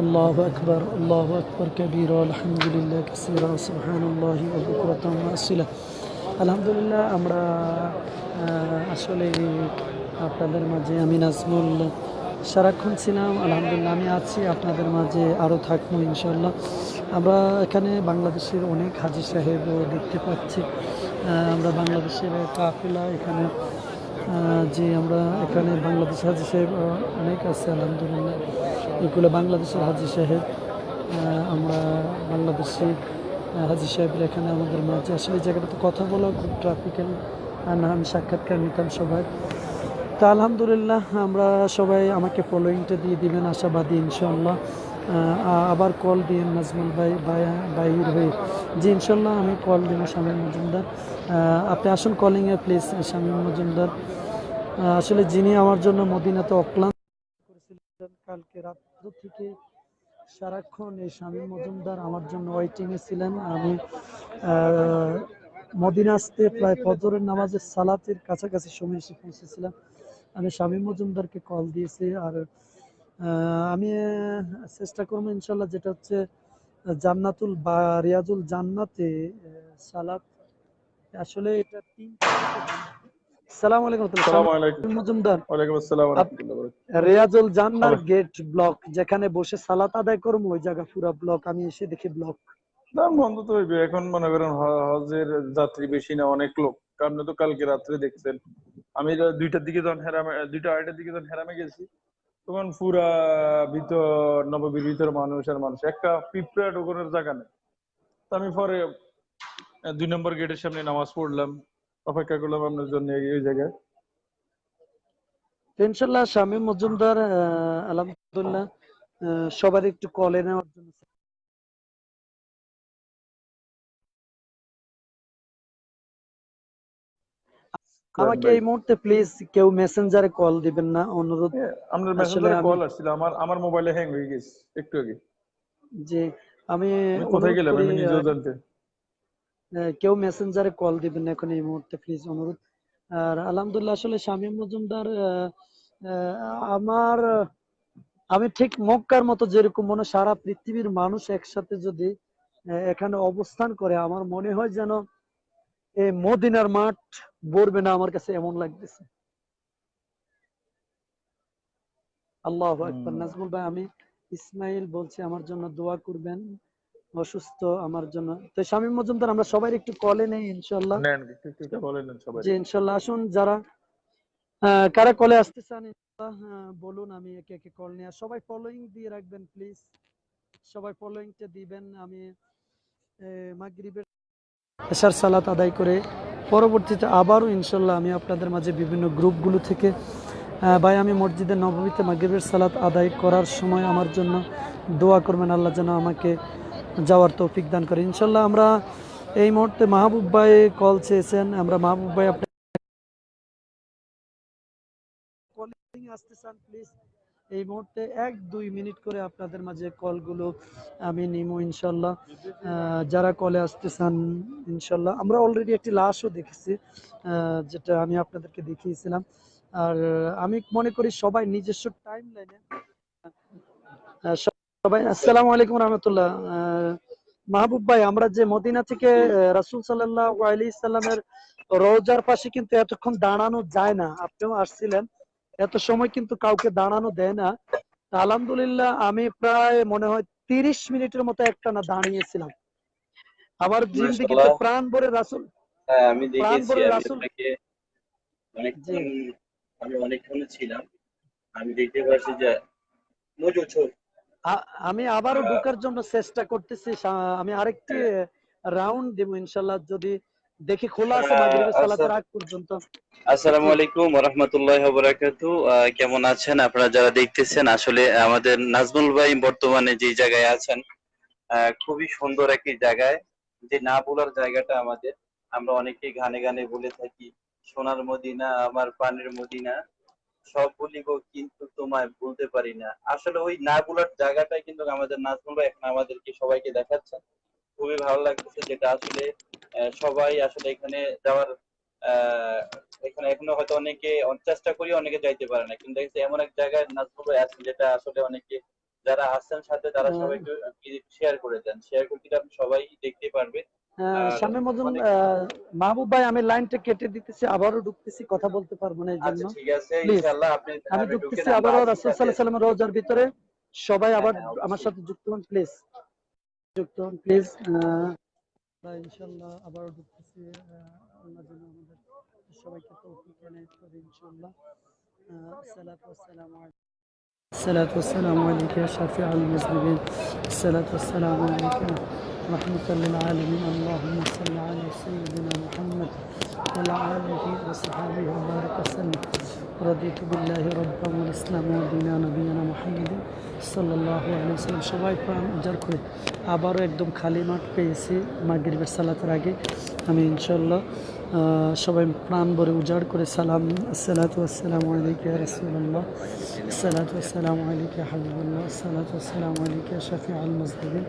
الله أكبر، الله أكبر كبيرا، والحمد لله كثيرا، سبحان الله وبكرة وأصيلا. আলহামদুলিল্লাহ আমরা আসলে আপনাদের মাঝে আমি নাজমুল সারাক্ষণ ছিলাম। আলহামদুলিল্লাহ আমি আছি আপনাদের মাঝে, আরও থাকবো ইনশাল্লাহ। আমরা এখানে বাংলাদেশের অনেক হাজী সাহেবও দেখতে পাচ্ছি। আমরা বাংলাদেশের কাফেলা এখানে যে আমরা এখানে বাংলাদেশ হাজী সাহেব অনেক আছে আলহামদুলিল্লাহ। এগুলো বাংলাদেশের হাজী সাহেব, আমরা বাংলাদেশি হাজী সাহেবের এখানে আমাদের মাঝে আসলে এই জায়গাটাতে কথা বলা খুব ট্রাফিক্যাল, না আমি সাক্ষাৎকার নিতাম সবাই। তা আলহামদুলিল্লাহ আমরা সবাই আমাকে ফলোয়িংটা দিয়ে দিবেন আশাবাদী ইনশাল্লাহ। আবার কল দিয়ে নাজমুল ভাই বাইর হয়ে জি ইনশাল্লাহ আমি কল দিব শামীম মজুমদার। আপনি আসুন কলিংয়ে প্লিজ শামীম মজুমদার। আসলে যিনি আমার জন্য মদিনাতে অক্লান্ত করেছিলেন কালকে রাত্র থেকে সারাক্ষণ এই শামীম মজুমদার আমার জন্য ওয়েটিংয়ে ছিলেন। আমি মদিনা আসতে প্রায় ফজরের নামাজের সালাতের কাছাকাছি সময় এসে পৌঁছেছিলাম। আমি শামীম মজুমদারকে কল দিয়েছি। আর আমি চেষ্টা করবো ইনশাল্লাহ, যেটা হচ্ছে জান্নাতুল বা রিয়াজুল জান্নাতে সালাত, আসলে এটা সালাম আলাইকুম মজুমদার। রিয়াজুল জান্নার গেট ব্লক, যেখানে বসে সালাত আদায় করবো ওই জায়গা পুরা ব্লক, আমি এসে দেখি ব্লক। না বন্ধ তো হইবে, এখন মনে করেন হজের যাত্রী বেশি না, অনেক লোক। আপনি তো কালকে রাত্রে দেখছেন, আমি 2টার দিকে যখন হেরামে 2টা-2:30টার দিকে যখন হেরামে গেছি, তখন পুরা ভিতর নববীর ভিতর মানুষ আর মানুষ, একটা পিঁপড়া ঢোকানোর জায়গা নেই। তো আমি পরে 2 নম্বর গেটের সামনে নামাজ পড়লাম, অপেক্ষা করলাম আপনার জন্য এই জায়গায়। ইনশাল্লাহ শামীম মজুমদার আলহামদুলিল্লাহ সবার একটু কলে নেওয়ার জন্য আমাকে এই মুহূর্তে প্লিজ কেউ মেসেঞ্জারে কল দিবেন না, অনুরোধ। আপনার মেসেঞ্জারে কল আসছিল, আমার মোবাইলে হ্যাং হয়ে গেছে একটু আগে। যে আমি কোথায় গেলাম আমি নিজেও জানতে। কেউ মেসেঞ্জারে কল দিবেন না এখন এই মুহূর্তে প্লিজ, অনুরোধ। আর আলহামদুলিল্লাহ আসলে শামীম মজুমদার আমার আমি ঠিক মক্কার মতো যেরকম মনে সারা পৃথিবীর মানুষ একসাথে যদি এখানে অবস্থান করে, আমার মনে হয় যেন এই মদিনার মাঠ ভরবে না, আমার কাছে এমন লাগতেছে। আল্লাহু আকবার। নাজমুল ভাই, আমি ইসমাইল বলছি, আমার জন্য দোয়া করবেন, অসুস্থ আমার জন্য। তো শামীম মজুমদার আমরা সবাই একটু কলে নেই ইনশাআল্লাহ। জি ইনশাআল্লাহ আসুন, যারা কারা কলে আসতে চান বলুন, আমি একে একে কল নিয়ে, সবাই ফলোইং দিয়ে রাখবেন প্লিজ, সবাই ফলোইংটা দিবেন। আমি মাগরিবের এশার সালাত আদায় করে পরবর্তীতে আবারও ইনশাল্লাহ আমি আপনাদের মাঝে বিভিন্ন গ্রুপগুলো থেকে ভাই আমি মসজিদে নববীতে মাগরিবের সালাত আদায় করার সময় আমার জন্য দোয়া করবেন, আল্লাহ যেন আমাকে যাওয়ার তৌফিক দান করে ইনশাল্লাহ। আমরা এই মুহূর্তে মাহবুব ভাই কল চেয়েছেন, আমরা মাহবুব ভাই আপনি আসতে চান প্লিজ, এই মুহূর্তে 1-2 মিনিট করে আপনাদের মাঝে কলগুলো আমি নিমো ইনশাল্লাহ। যারা কলে আসতে চান ইনশাল্লাহ। আমরা অলরেডি একটি লাশও দেখেছি, যেটা আমি আপনাদেরকে দেখিয়েছিলাম। আর আমি মনে করি সবাই নিজস্ব টাইম লাইনে সবাই আসসালামু আলাইকুম রহমতুল্লাহ। মাহবুব ভাই, আমরা যে মদিনা থেকে রাসূল সাল্লাল্লাহু আলাইহি সাল্লামের রওজার পাশে কিন্তু এতক্ষণ দাঁড়ানো যায় না, আপনিও আসছিলেন, এত সময় কিন্তু কাউকে দাঁড়ানো দেয় না। আলহামদুলিল্লাহ আমি প্রায় মনে হয় 30 মিনিটের মতো একটানা দাঁড়িয়েছিলাম। আমার জিন্দেগিতে প্রাণ ভরে রাসূল, আমি দেখেছি, আমি অনেকক্ষণ ছিলাম। আমি দেখতে পাচ্ছি যে মুজো ছো আমি আবারও ঢোকার জন্য চেষ্টা করতেছি। আমি আরেকটি রাউন্ড দেব ইনশাল্লাহ, যদি দেখি খোলা আছে মাগরিবের সালাতের আগ পর্যন্ত। আসসালামু আলাইকুম ওয়া রাহমাতুল্লাহি ওয়া বারাকাতুহু। কেমন আছেন আপনারা যারা দেখতেছেন? আসলে আমাদের নাজমুল ভাই বর্তমানে যে জায়গায় আছেন, খুবই সুন্দর একটি জায়গায়, যে না ভোলার জায়গাটা আমাদের। আমরা অনেকেই গানে গানে বলে থাকি, সোনার মদিনা আমার প্রাণের মদিনা, সব ভুলি গো কিন্তু তোমায় ভুলতে পারি না। আসলে ওই না ভোলার জায়গাটাই কিন্তু আমাদের নাজমুল ভাই এখন আমাদেরকে সবাইকে দেখাচ্ছেন। খুবই ভালো লাগতেছে, যেটা আসলে সবাই আসলে এখানে যাওয়ার আহ এখানে এখনো হয়তো অনেকে চেষ্টা করি, অনেকে যাইতে পারে না, কিন্তু দেখছি এমন এক জায়গায় নাজমুল ভাই আছেন যেটা আসলে অনেকে যারা আসছেন সাথে তারা আহ, সবাইকে শেয়ার করে দেন। শেয়ার করে দিলে আপনি সবাই দেখতে পারবে। আর শামীম মজুম অনেক মাহবুব ভাই, আমি লাইনটা কেটে দিতেছি, আবারও ঢুকতেছি, কথা বলতে পারবো না এই জন্য। আচ্ছা, ঠিক আছে, প্লিজ, ইনশাআল্লাহ আপনি আমি আপনি ঢুকেন, ঢুকতেছি আমরা আবারও আছি রাসূল সাথে। সাল্লাল্লাহু আলাইহি ওয়াসাল্লামের রওজার ভিতরে। সবাই হ্যাঁ আবার হ্যাঁ, আমার অবশ্যই। সাথে যুক্ত হন প্লিজ, যুক্ত হন প্লিজ। ইনশাল্লাহ আবারও ঢুকতেছি। আল্লাহ যেন আমাদের সবাইকে তৌফিক এনায়েত করে ইনশাল্লাহ। সালাতু ওয়াসসালামু আলাইহি الصلاة والسلام عليك يا شافع المذنبين. الصلاة والسلام عليك رحمة للعالمين. اللهم صل على سيدنا محمد وعلى آله وصحبه وبارك وسلم. رضيت بالله ربا والإسلام ودينا نبينا محمد সাল্লাল্লাহু আলাইহি ওয়াসাল্লাম। সবাই প্রাণ উজাড় করে আবারও একদম খালি মাঠ পেয়েছি মাগরিবের সালাতের আগে। আমি ইনশাল্লাহ সবাই প্রাণ ভরে উজাড় করে সালাম। আসসালাতু ওয়াসসালামু আলাইকা ইয়া রাসূলুল্লাহ, আসসালাতু ওয়াসসালামু আলাইকা ইয়া হাবিবাল্লাহ, আসসালাতু ওয়াসসালামু আলাইকা ইয়া শাফিআল মুযনিবিন,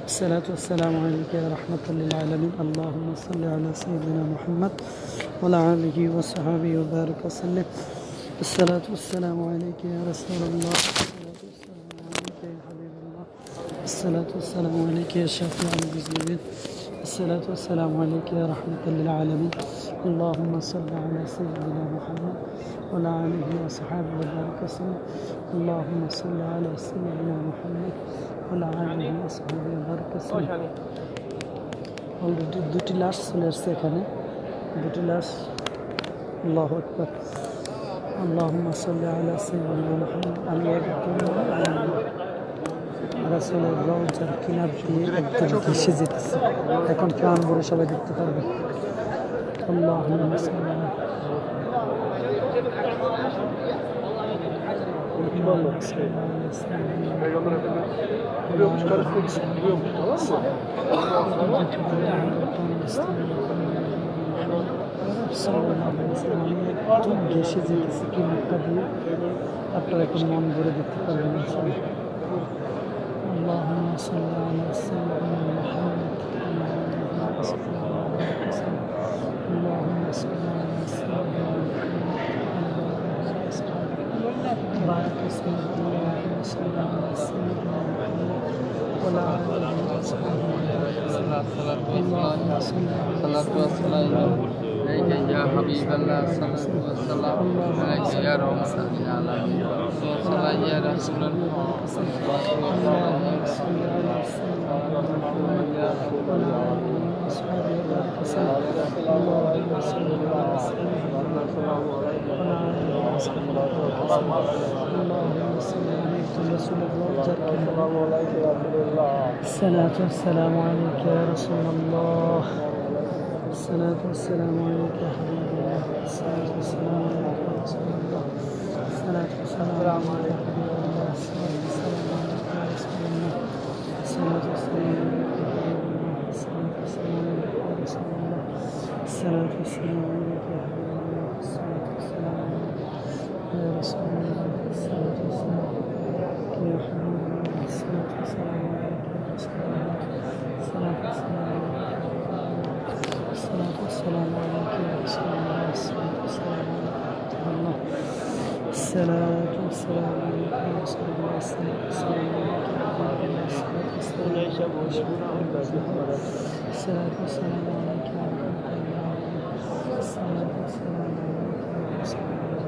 আসসালাতু ওয়াসসালামু আলাইকা ইয়া রাহমাতাল লিল আলামিন। আল্লাহুম্মা সাল্লি আলা সাইয়্যিদিনা মুহাম্মদ ওয়া আলা আলিহি ওয়া সাহবিহি ওয়া বারিক ওয়া সাল্লিম। الصلاة والسلام عليك يا رسول الله، الصلاة والسلام عليك يا حبيب الله، الصلاة والسلام عليك يا شافع المذنبين، الصلاة والسلام عليك يا رحمة للعالمين. اللهم صل على سيدنا محمد وعلى آله وصحبه وبارك وسلم. اللهم صل على سيدنا محمد وعلى آله وصحبه وبارك وسلم. অলরেডি দুটি লাশ চলে আসছে এখানে, দুটি লাশ। আল্লাহু আকবার। আল্লাহুম্মা সাল্লি আলা সাইয়্যিদিনা মুহাম্মদ। আমি একদম রাসূলের রওজার কিনার দিয়ে একদম ভেসে যেতেছি। এখন প্রাণ ভরে সবাই দেখতে পারবে। আল্লাহুম্মা সাল্লি আলা একদম ঘেসে যেতেছি কিনারটা দিয়ে। আপনারা এখন মন ভরে দেখতে পারবেন ইনশাআল্লাহ। اللهم صل على سيدنا محمد وعلى آله وصحبه وسلم. اللهم صل على سيدنا محمد وعلى آله وصحبه وبارك وسلم. اللهم صل على سيدنا محمد وعلى آله وصحبه وبارك وسلم. اللهم صل على سيدنا يا حبيب الله صلى الله عليه وسلم عليك يا رحمة للعالمين صلى يا رسول الله صلى الله عليه اللهم صل على سيدنا محمد وعلى آله وصحبه وبارك وسلم. اللهم صل على سيدنا محمد وعلى آله وصحبه وبارك وسلم. اللهم صل عليك رسول الله. الصلاة والسلام عليك يا رسول الله، الصلاة والسلام عليك يا حبيب الله، الصلاة والسلام عليك يا رسول الله، الصلاة والسلام عليك يا حبيب الله، الصلاة والسلام عليك يا رسول الله، الصلاة والسلام عليك يا حبيب الله، الصلاة والسلام عليك يا رسول الله، الصلاة والسلام عليك يا حبيب الله، الصلاة والسلام عليك يا رسول الله، الصلاة والسلام عليك يا حبيب الله، الصلاة والسلام عليك يا رسول الله، الصلاة والسلام عليك. الصلاة والسلام عليك يا رسول الله، الصلاة والسلام عليك يا الله، الصلاة والسلام عليك يا رسول الله، الصلاة والسلام عليك يا حبيب الله، الصلاة والسلام عليك يا رسول الله، الصلاة والسلام عليك يا رحمة للعالمين، الصلاة والسلام عليك يا رسول الله،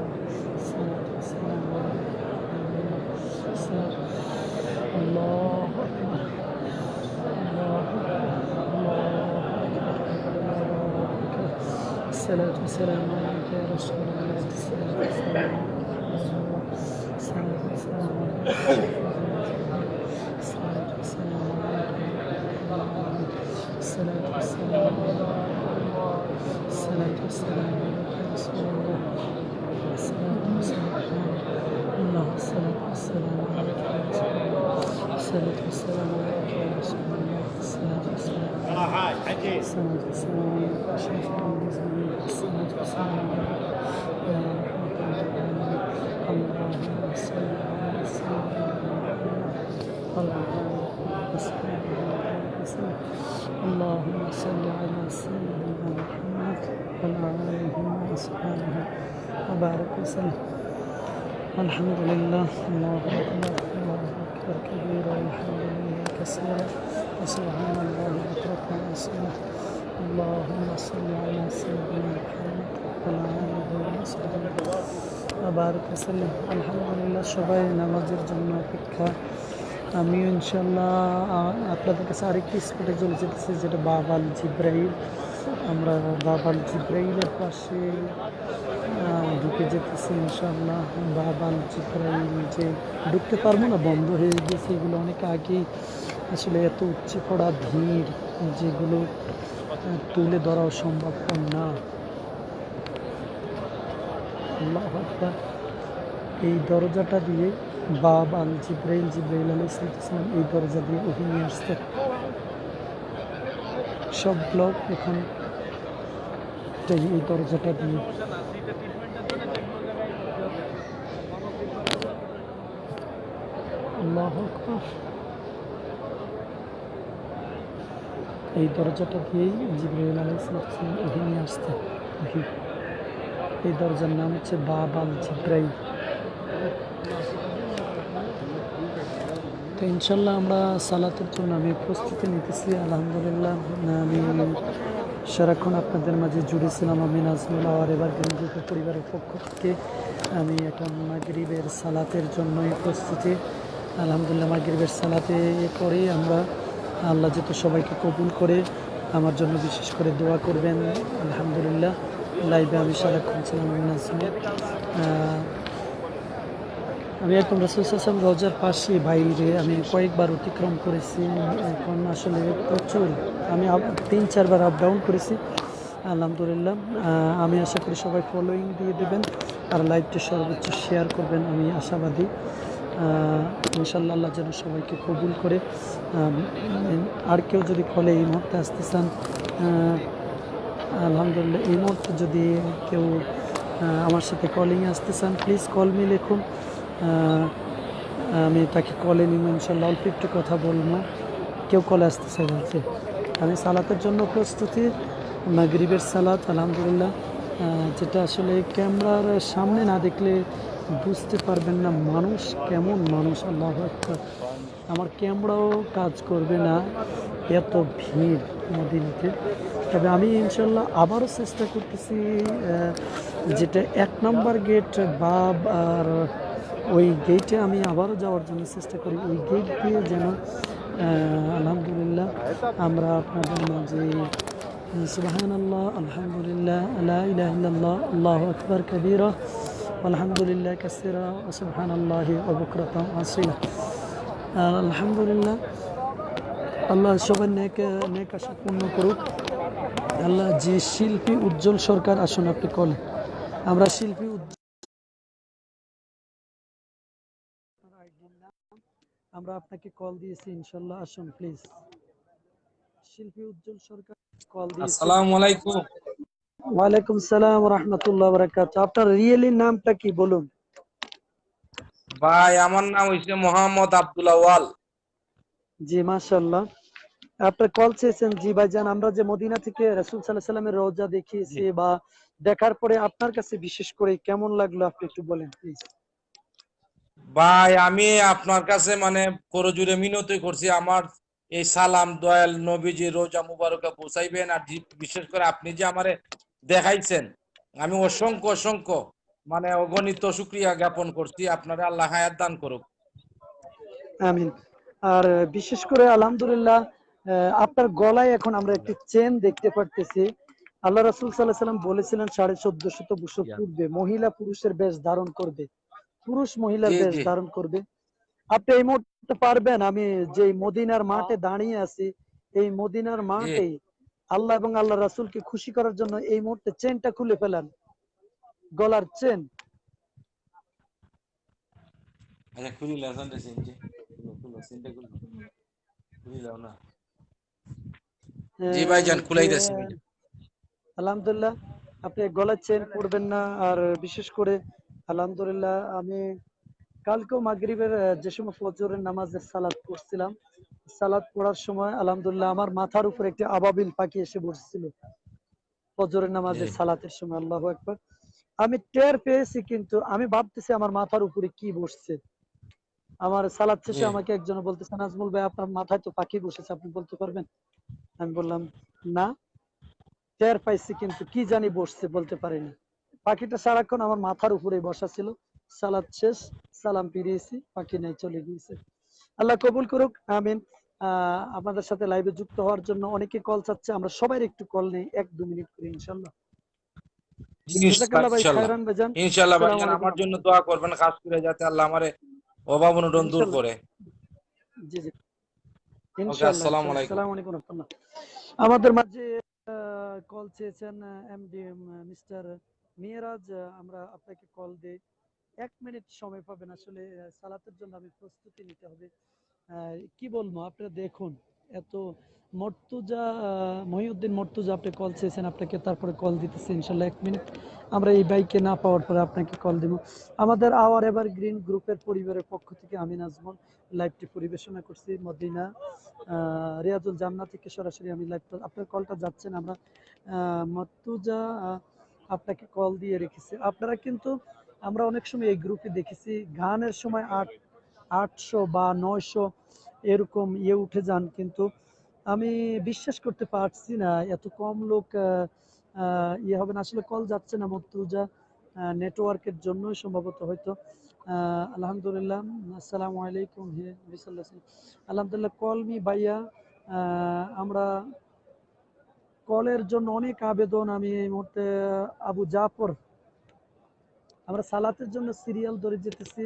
الصلاة والسلام عليك يا حبيب الله، الصلاة. الله أكبر، الله أكبر، الصلاة والسلام عليك يا رسول الله، الصلاة والسلام عليك يا رسول الله، اللهم صل على سيدنا محمد وعلى آله وصحبه وبارك وسلم. الحمد لله. الله أكبر. الله أكبر كبيرا والحمد لله كثيرا وسبحان الله بكرة وأصيلا. اللهم صل على سيدنا محمد وعلى آله وصحبه وبارك وسلم. الحمد لله. সবাই নামাজের জন্য অপেক্ষা। আমিও ইনশাল্লাহ আপনাদের কাছে আরেকটি স্পটে চলে যেতেছি, যেটা বাবাল জিব্রাইল। আমরা বাবাল জিব্রাইলের পাশে ঢুকে যেতেছি ইনশাল্লাহ। বাবাল জিব্রাইল যে ঢুকতে পারবো না, বন্ধ হয়ে গেছে এগুলো অনেক আগেই। আসলে এত উচ্চে পড়া ভিড় যেগুলো তুলে ধরাও সম্ভব না। আল্লাহু আকবার। এই দরজাটা দিয়ে বাবাল জিব্রাইল আলাইহিস সালাম এই দরজা দিয়ে ওহি নিয়ে আসতেন। সব লোক এখন এই দরজাটা দিয়ে। আল্লাহু আকবার। এই দরজাটা দিয়েই জিব্রাইল আলাইহিস সালাম ওহি নিয়ে আসতেন। এই দরজার নাম হচ্ছে বাবাল জিব্রাইল। তো ইনশাল্লাহ আমরা সালাতের জন্য আমি প্রস্তুতি নিতেছি। আলহামদুলিল্লাহ আমি সারাক্ষণ আপনাদের মাঝে জুড়েছিলাম। আমি নাজমুল আর এবার গ্রুপের পরিবারের পক্ষ থেকে আমি এখন মাগরিবের সালাতের জন্যই প্রস্তুতি। আলহামদুলিল্লাহ মাগরিবের সালাতে করে আমরা আল্লাহ যত সবাইকে কবুল করে আমার জন্য বিশেষ করে দোয়া করবেন। আলহামদুলিল্লাহ লাইভে আমি সারাক্ষণ ছিলাম। আমি নাজমুল, আমি একদম রাসূল সাল্লাল্লাহু আলাইহি ওয়াসাল্লাম রোজার পাশে বাইরে আমি কয়েকবার অতিক্রম করেছি। এখন আসলে প্রচুর আমি 3-4 বার আপ ডাউন করেছি। আলহামদুলিল্লাহ আমি আশা করি সবাই ফলোয়িং দিয়ে দেবেন আর লাইভটি সর্বোচ্চ শেয়ার করবেন। আমি আশাবাদী ইনশাআল্লাহ আল্লাহ যেন সবাইকে কবুল করে। আর কেউ যদি কলে এই মুহূর্তে আসতে চান, আলহামদুলিল্লাহ এই মুহূর্তে যদি কেউ আমার সাথে কলিংয়ে আসতে চান, প্লিজ কল মি লিখুন। আমি তাকে কলে নিব ইনশাল্লাহ, অল্প একটু কথা বলবো। কেউ কলে আসতে চাই বলছে। আমি সালাতের জন্য প্রস্তুতি, মাগরিবের সালাত। আলহামদুলিল্লাহ যেটা আসলে ক্যামেরার সামনে না দেখলে বুঝতে পারবেন না মানুষ কেমন মানুষ। আল্লাহু আকবার। আমার ক্যামেরাও কাজ করবে না, এত ভিড় মদিনাতে। তবে আমি ইনশাল্লাহ আবারও চেষ্টা করতেছি, যেটা 1 নম্বর গেট বাব আর ওই গেটে আমি আবারও যাওয়ার জন্য চেষ্টা করি। ওই গেট দিয়ে যেন আলহামদুলিল্লাহ আমরা আপনাদের মাঝে সুবহানাল্লাহ, আলহামদুলিল্লাহ, লা ইলাহা ইল্লাল্লাহ, আল্লাহু আকবার কাবীরা, আলহামদুলিল্লাহ কাসীরা, সুবহানাল্লাহি ওয়া বুকরাতান আসীলা। আলহামদুলিল্লাহ আল্লাহ সবার নেক আশা পূর্ণ করুক। আল্লাহ যে শিল্পী উজ্জ্বল সরকার, আসুন আপনি কলে। আমরা শিল্পী আমরা আপনাকে কল দিয়েছি ইনশাল্লাহ, আসুন প্লিজ। শিল্পী উজ্জ্বল সরকার কল দিয়েছি। আসসালামু আলাইকুম। ওয়ালাইকুম সালাম ওয়া রাহমাতুল্লাহি ওয়া বারাকাতুহু। আপনার রিয়েলি নামটা কি বলুন? ভাই আমার নাম হইছে মোহাম্মদ আব্দুল আওয়াল। জি মাশাআল্লাহ। আপনার কল চেয়েছেন। জি ভাইজান, আমরা যে মদিনা থেকে রাসূল সাল্লাল্লাহু আলাইহি ওয়াসাল্লামের রওজা দেখিয়েছি বা দেখার পরে আপনার কাছে বিশেষ করে কেমন লাগলো আপনি একটু বলেন প্লিজ। ভাই আমি আপনার কাছে মানে করজোরে মিনতি করছি, আমার এই সালাম দয়াল নবীজি রোজা মুবারকা পৌঁছাইবেন। আর বিশেষ করে আপনি যে আমারে দেখাইছেন, আমি অসংখ্য অসংখ্য মানে অগণিত শুকরিয়া জ্ঞাপন করছি। আপনারা আল্লাহ হায়াত দান করুক। আমিন। আর বিশেষ করে আলহামদুলিল্লাহ আপনার গলায় এখন আমরা একটি চেন দেখতে পারতেছি। আল্লাহ রাসূল সাল্লাল্লাহু আলাইহি ওয়াসাল্লাম বলেছিলেন 1450 বছর পূর্বে মহিলা পুরুষের বেশ ধারণ করবে। পুরুষ মহিলার জি বেশ জি ধারণ করবে। আপনি এই মুহূর্তে পারবেন, আমি যে মদিনার মাঠে দাঁড়িয়ে আছি, এই মদিনার জি। মাঠে আল্লাহ এবং আল্লাহ রাসূলকে খুশি করার জন্য এই মুহূর্তে চেনটা খুলে ফেলেন, গলার চেন। আচ্ছা খুলি লাও চেন জি। খুলো চেনটা খুলো। খুলি লাও না। জি ভাইজান যে খুলাইতেছি ভাইজান। আলহামদুলিল্লাহ, আপনি গলার চেন পড়বেন না। আর বিশেষ করে আলহামদুলিল্লাহ, আমি কালকেও মাগরিবের যে সময় ফজরের নামাজের সালাত পড়ছিলাম, সালাত পড়ার সময় আলহামদুলিল্লাহ আমার মাথার উপর একটি আবাবিল পাখি এসে বসছিল ফজরের জি নামাজের সালাতের সময়। আল্লাহু আকবার। আমি টের পেয়েছি, কিন্তু আমি ভাবতেছি আমার মাথার উপরে কি বসছে। আমার সালাত জি শেষে আমাকে একজন বলতেছে, নাজমুল ভাই আপনার মাথায় তো পাখি বসেছে, আপনি বলতে পারবেন? আমি বললাম, না, টের পাইছি কিন্তু কি জানি বসছে, বলতে পারিনি। পাখিটা সারাক্ষণ আমার মাথার উপরে বসা ছিল। সালাত শেষ, সালাম ফিরিয়েছি, পাখি নাই, চলে গিয়েছে। আল্লাহ কবুল করুক, আমিন। আপনাদের সাথে লাইভে যুক্ত হওয়ার জন্য অনেকে কল চাচ্ছে, আমরা সবাই একটু কল নেই 1-2 মিনিট করে ইনশাল্লাহ। জি জাযাকাল্লাহ ভাই, ইনশাআল্লাহ। খায়রান ভাইজান। ইনশাআল্লাহ আসসালামু ভাইজান আলাইকুম আমার জন্য রহমতুল্লাহ। দোয়া করবেন কাজ করে যাতে আল্লাহ আমারে অভাব অনটন দূর ইনশাল্লাহ। করে। জি জি, ওকে ইনশাল্লাহ আসসালামু ইনশাল্লাহ। আলাইকুম। আসসালামু আলাইকুম রহমতুল্লাহ। আমাদের মাঝে কল চেয়েছেন এমডি মিস্টার মিরাজ। আমরা আপনাকে কল দেই, 1 মিনিট সময় পাবেন। আসলে সালাতের জন্য আমি প্রস্তুতি নিতে হবে। কি বলবো, আপনারা দেখুন, এত মর্তুজা মহিউদ্দিন মর্তুজা আপনি কল চেয়েছেন, আপনাকে তারপরে কল দিতেছি ইনশাল্লাহ 1 মিনিট। আমরা এই বাইকে না পাওয়ার পরে আপনাকে কল দিব। আমাদের আওয়ার এভার গ্রিন গ্রুপের পরিবারের পক্ষ থেকে আমি নাজমুল লাইভটি পরিবেশনা করছি মদিনা রিয়াজুল জান্নাহ থেকে সরাসরি। আমি লাইভটা, আপনার কলটা যাচ্ছে না, আমরা মর্তুজা আপনাকে কল দিয়ে রেখেছি। আপনারা কিন্তু, আমরা অনেক সময় এই গ্রুপে দেখেছি গানের সময় 800 বা 900 এরকম উঠে যান, কিন্তু আমি বিশ্বাস করতে পারছি না এত কম লোক হবে না। আসলে কল যাচ্ছে না মর্তুজা, নেটওয়ার্কের জন্যই সম্ভবত, হয়তো। আলহামদুলিল্লাহ। আসসালামু আলাইকুম। হে নবী সাল্লাল্লাহু আলাইহি ওয়াসাল্লাম। আলহামদুলিল্লাহ, কল মি ভাইয়া। আমরা কলের জন্য অনেক আবেদন। আমি এই মুহূর্তে আবু জাফর, আমরা সালাতের জন্য সিরিয়াল ধরে যেতেছি।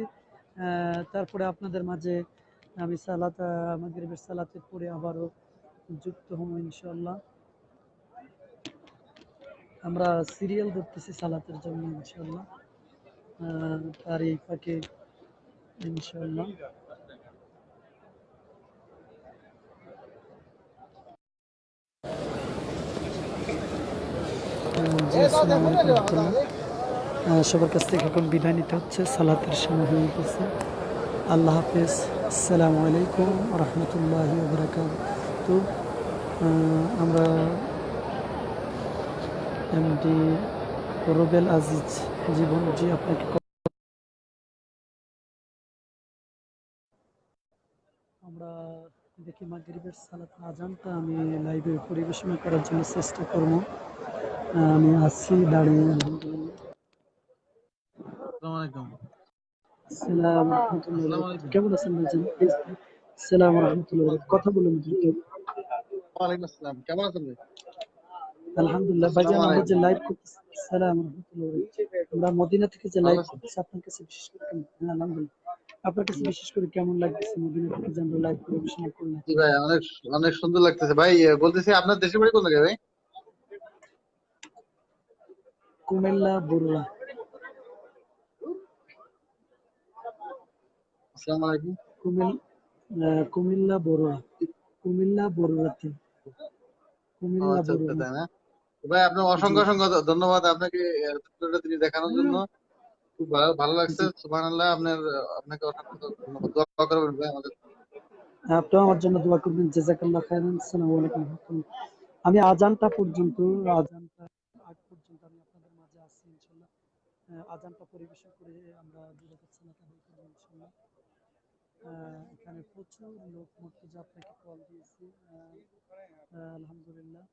তারপরে আপনাদের মাঝে আমি সালাত, মাগরিবের সালাতের পরে আবারও যুক্ত হব ইনশাআল্লাহ। আমরা সিরিয়াল ধরতেছি সালাতের জন্য ইনশাআল্লাহ। তার এই ফাঁকে ইনশাআল্লাহ। জি, আসসালামু আলাইকুম রহমতুল্লাহ। সবার কাছ থেকে এখন বিদায় নিতে হচ্ছে, সালাতের সময় হয়ে গেছে। আল্লাহ হাফেজ। আসসালামু আলাইকুম রহমতুল্লাহি ওয়া বারাকাতুহু। আমরা এমডি রুবেল আজিজ জীবন, জি আপনাকে আমরা দেখি মাগরিবের সালাত আজানটা আমি লাইভে পরিবেশনা করার জন্য চেষ্টা করব। আমি আছি দাঁড়িয়ে, আলহামদুলিল্লাহ। আসসালামু আলাইকুম। আসসালামু রাহমাতুল্লাহি ওয়া আসসালামু বারাকাতুহু। আলাইকুম। কেমন আছেন ভাইজান? আসসালামু রাহমাতুল্লাহি ওয়া বারাকাতুহু। কথা বলুন দ্রুত। ওয়ালাইকুম আসসালাম। কেমন আছেন ভাই? আলহামদুলিল্লাহ ভাইজান, আসসালামু আমরা যে আলাইকুম। লাইভ করতেছি, আসসালামু রাহমাতুল্লাহি ওয়া বারাকাতুহু, আমরা মদিনা থেকে যে ভালো লাইভ আছেন? করতেছি, আপনার কাছে বিশেষ করে হ্যাঁ আলহামদুলিল্লাহ, আপনার কাছে বিশেষ করে কেমন লাগতেছে মদিনা থেকে যে আমরা লাইভ পরিবেশনা করলাম? জি ভাই, অনেক অনেক সুন্দর লাগতেছে ভাই। বলতেছি আপনার দেশের বাড়ি কোন জায়গায় ভাই? কুমিল্লা বরুড়া। আসসালামু আলাইকুম। কুমিল্লা বরুড়া। কুমিল্লা বরুড়াতে। ও কুমিল্লা আচ্ছা আচ্ছা, বরুড়া। তাই না? ভাই আপনার জি অসংখ্য অসংখ্য ধন্যবাদ আপনাকে ভিডিওটা তিনি দেখানোর জন্য। খুব ভালো ভালো লাগছে। জি, সুবহানাল্লাহ। আপনাকে অসংখ্য ধন্যবাদ। দোয়া করবেন ভাই আমাদের। আপনিও আমার জন্য দোয়া করবেন। জাযাকাল্লাহ খাইরান। আসসালামু আলাইকুম ওয়া রাহমাতুল্লাহ। আমি আজানটা পর্যন্ত, আজানটা আগ পর্যন্ত আমি আপনাদের মাঝে আছি ইনশাআল্লাহ। আজানটা পরিবেশন করে আমরা দুরাকাত সালাত আদায় করব ইনশাআল্লাহ। এখানে প্রচুর লোক, মর্তুজা আপনাকে কল দিয়েছি। আলহামদুলিল্লাহ।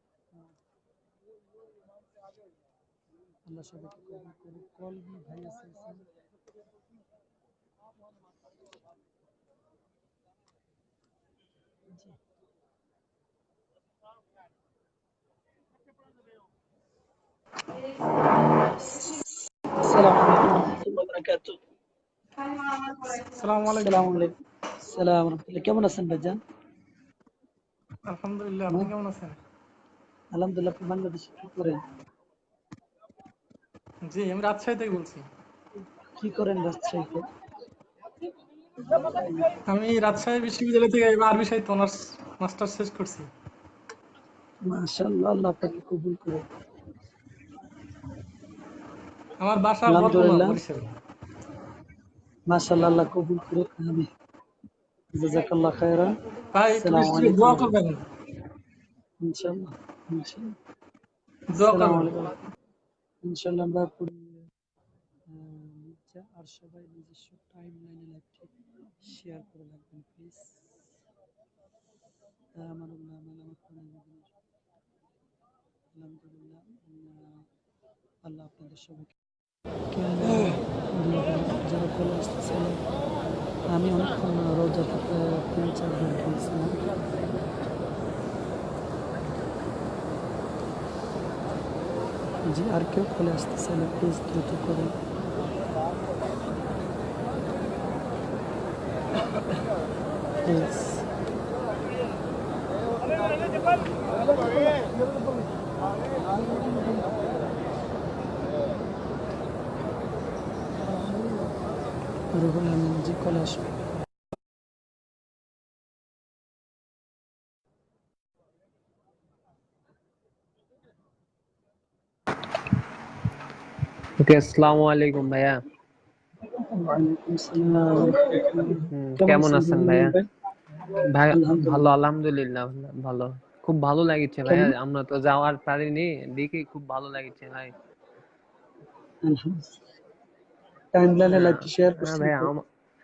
আল্লাহ সবাইকে কবুল করুক। কল ভাই আছে। জি, আসসালামু আলাইকুম ওয়া রাহমাতুল্লাহি ওয়া বারাকাতুহু। আসসালামু আলাইকুম। আসসালামু আলাইকুম। সালাম রাহমাতুল্লাহ। কেমন আছেন ভাইজান? আলহামদুলিল্লাহ, আপনি হ্যাঁ, কেমন আছেন? আলহামদুলিল্লাহ। আপনি বাংলাদেশে কি করেন? জি, আমি রাজশাহী থেকে বলছি। কি করেন রাজশাহীতে? আমি রাজশাহী বিশ্ববিদ্যালয় থেকে এবার আরবি সাহিত্য অনার্স মাস্টার্স শেষ করছি। মাশাআল্লাহ, আল্লাহ আপনাকে কবুল করে। আমার বাসা বরগুনা, আলহামদুলিল্লাহ। বরিশাল। মাশাআল্লাহ, আল্লাহ কবুল করুক। আমিন। জাযাকাল্লাহ খাইরান। ভাই একটু আসসালামু বেশি করে আলাইকুম। দোয়া করবেন। ইনশাআল্লাহ, ইনশাআল্লাহ। দোয়া আসসালামু করবেন। আলাইকুম। ইনশাআল্লাহ আমরা আর সবাই নিজস্ব টাইম লাইনে লাইভটি শেয়ার করে রাখবেন প্লিজ। আমানুল্লাহ আলহামদুলিল্লাহ। আল্লাহ আপনাদের সবাইকে যারা চলে আসতেছেন। আমি অনেকক্ষণ রোজাতে 3-4 বার গিয়েছিলাম। জি, আর কেউ চলে আসতেছেন প্লিজ দ্রুত করে। প্লিজ। রুহুল আমিন জি চলে আসুন। ওকে, আসসালামু আলাইকুম ভাইয়া। ওয়ালাইকুম আসসালাম। কেমন কেমন আছেন আছেন রুহুল ভাইয়া? আমিন ভাই? ভাই ভালো, আলহামদুলিল্লাহ। আলহামদুলিল্লাহ। ভালো, খুব ভালো লাগছে ভাইয়া। কেমন? আমরা তো যাওয়ার পারিনি, দেখে খুব ভালো লাগছে ভাই। আলহামদুলিল্লাহ। টাইম লাইনে হ্যাঁ, লাইভটি শেয়ার হ্যাঁ করছেন ভাইয়া, তো?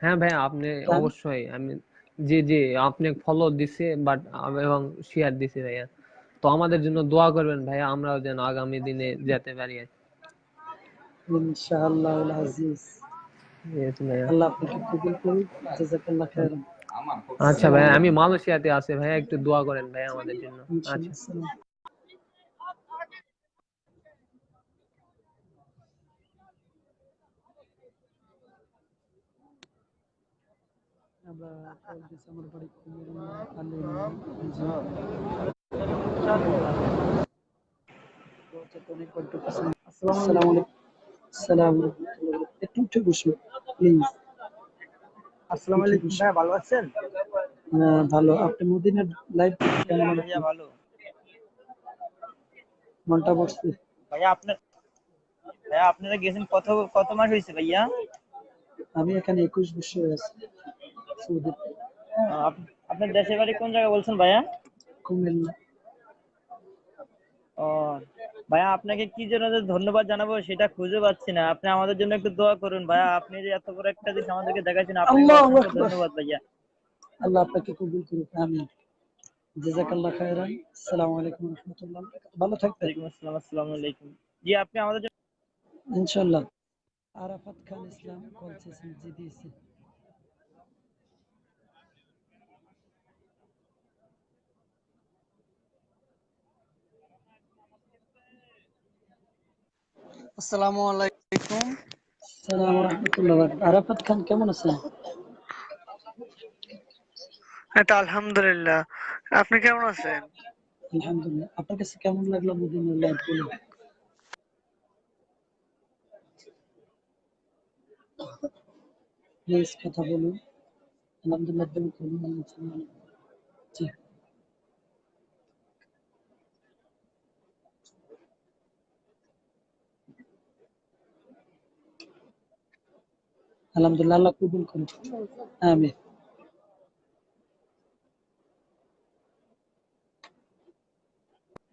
হ্যাঁ ভাইয়া, আপনি টাইম অবশ্যই আমি জি জি আপনি ফলো দিছে বাট এবং শেয়ার দিছে ভাইয়া। তো আমাদের জন্য দোয়া করবেন ভাইয়া, আমরাও যেন আগামী দিনে যেতে পারি। ইনশাআল্লাহ আজিজ। Yes, ভাইয়া। আল্লাহ আপনাকে কবুল করুক। জাযাকাল্লাহ খাইরান। আচ্ছা আসসালামু ভাইয়া, আমি আলাইকুম। মালয়েশিয়াতে আছি ভাইয়া, একটু দোয়া করেন ভাইয়া আমাদের জন্য। আচ্ছা। ইনশাআল্লাহ। আসসালাম। আমরা কল দিছি আমার বাড়ি কুমিল্লা আলিয়া। জি। অনেকবার ঢুকেছেন। আসসালামু আলাইকুম। আসসালামু আলাইকুম। একটু উঠে বসুন প্লিজ। আসসালামু উঠে আলাইকুম বসুন। ভাইয়া, ভালো আছেন? ভালো। আপনি মদিনার লাইভ কেমন আলহামদুলিল্লাহ ভাইয়া, লাগলো? ভালো। মনটা বসছে? ভাইয়া আপনারা গেছেন কত কত মাস হয়েছে ভাইয়া? আমি এখানে 21 বছর আছি সৌদিতে। আপনার দেশের বাড়ি কোন জায়গায় বলছেন ভাইয়া? কুমিল্লা। ও ভাইয়া, আপনাকে কি জন্য যে ধন্যবাদ জানাবো সেটা খুঁজে পাচ্ছি না। আপনি আমাদের জন্য একটু দোয়া করুন ভাইয়া। আপনি যে এত বড় একটা জিনিস আমাদেরকে দেখাচ্ছেন, আপনাকে আল্লাহু অসংখ্য আকবার। ধন্যবাদ ভাইয়া। আল্লাহ আপনাকে কবুল করুক। আমিন। জাযাকাল্লাহ খাইরান। আসসালামু আলাইকুম ওয়া রাহমাতুল্লাহ। ভালো থাকবেন। ওয়ালাইকুম আসসালাম। আসসালামু আলাইকুম। জি, আপনি আমাদের জন্য ইনশাআল্লাহ। আরাফাত খান ইসলাম কল চেয়েছেন, জি দিয়েছি। আসসালামু আলাইকুম। আসসালামু রাহমাতুল্লাহ। আরাফাত খান কেমন আছেন? এটা আলহামদুলিল্লাহ। আপনি কেমন আছেন? আলহামদুলিল্লাহ। আপনার কাছে কেমন লাগলো মদিনার লাইভ বলুন? প্লিজ কথা বলুন। আলহামদুলিল্লাহ একদম কেমন আছেন? জি। আলহামদুলিল্লাহ, আল্লাহ কবুল করুন। আমিন।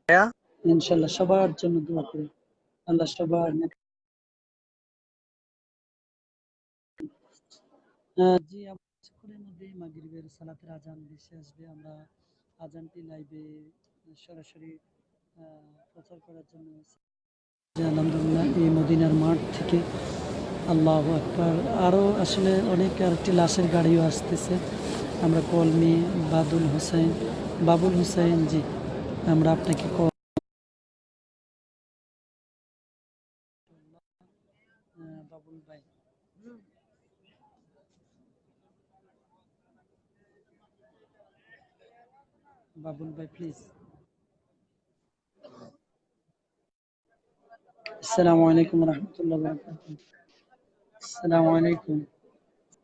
ভাইয়া, ইনশাআল্লাহ সবার জন্য দোয়া করি। আল্লাহ সবার জি, কিছুক্ষণের মধ্যেই মাগরিবের সালাতের আজান ভেসে আসবে। আমরা আজানটি লাইভে সরাসরি প্রচার করার জন্য আলহামদুলিল্লাহ এই মদিনার মাঠ থেকে। আল্লাহু আকবার। আরও আসলে অনেক আরেকটি লাশের গাড়িও আসতেছে। আমরা কলমি বাবুল হোসেন জি, আমরা আপনাকে বাবুল ভাই বাবুল ভাই প্লিজ। আসসালামু আলাইকুম রহমতুল্লাহ বারাকাতুহু। আসসালামু আলাইকুম।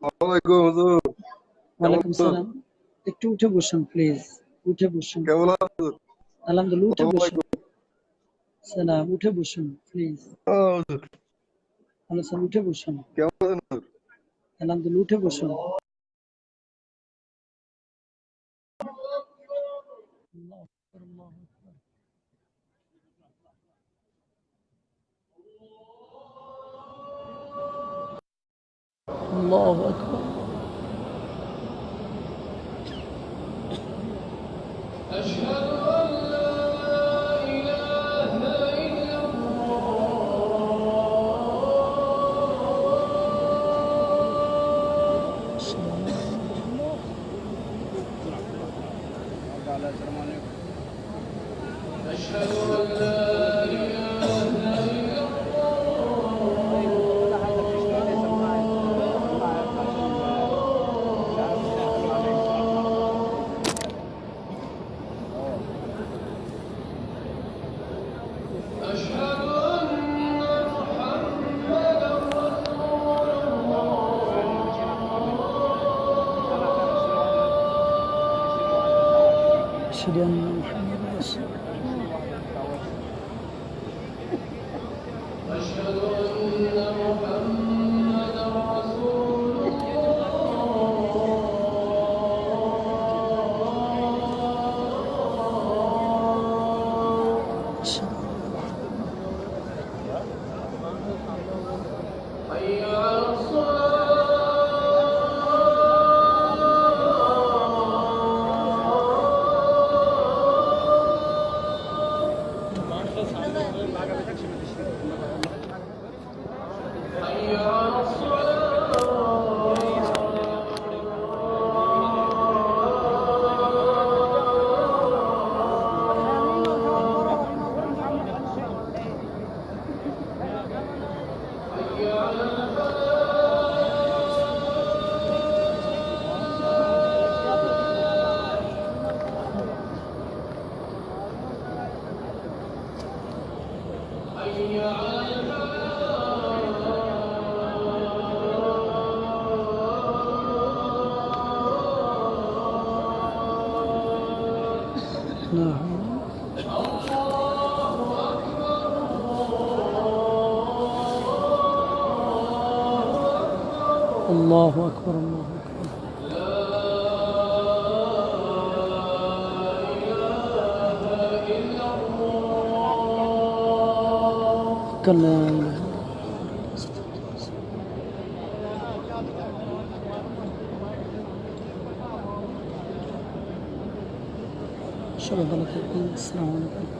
ওয়ালাইকুম হুজুর, কেমন ওয়ালাইকুম আছেন? সালাম। একটু উঠে বসুন প্লিজ, উঠে বসুন। কেমন আছেন? আলহামদুলিল্লাহ, উঠে বসুন। ওয়ালাইকুম সালাম, উঠে বসুন প্লিজ। হুজুর, হ্যালো স্যার, উঠে বসুন। কেমন আছেন হুজুর? আলহামদুলিল্লাহ, উঠে বসুন। আল্লাহু আকবার। أشهد أن محمدا رسول الله. الله أكبر الله أكبر. كلا شباب الله. السلام عليكم.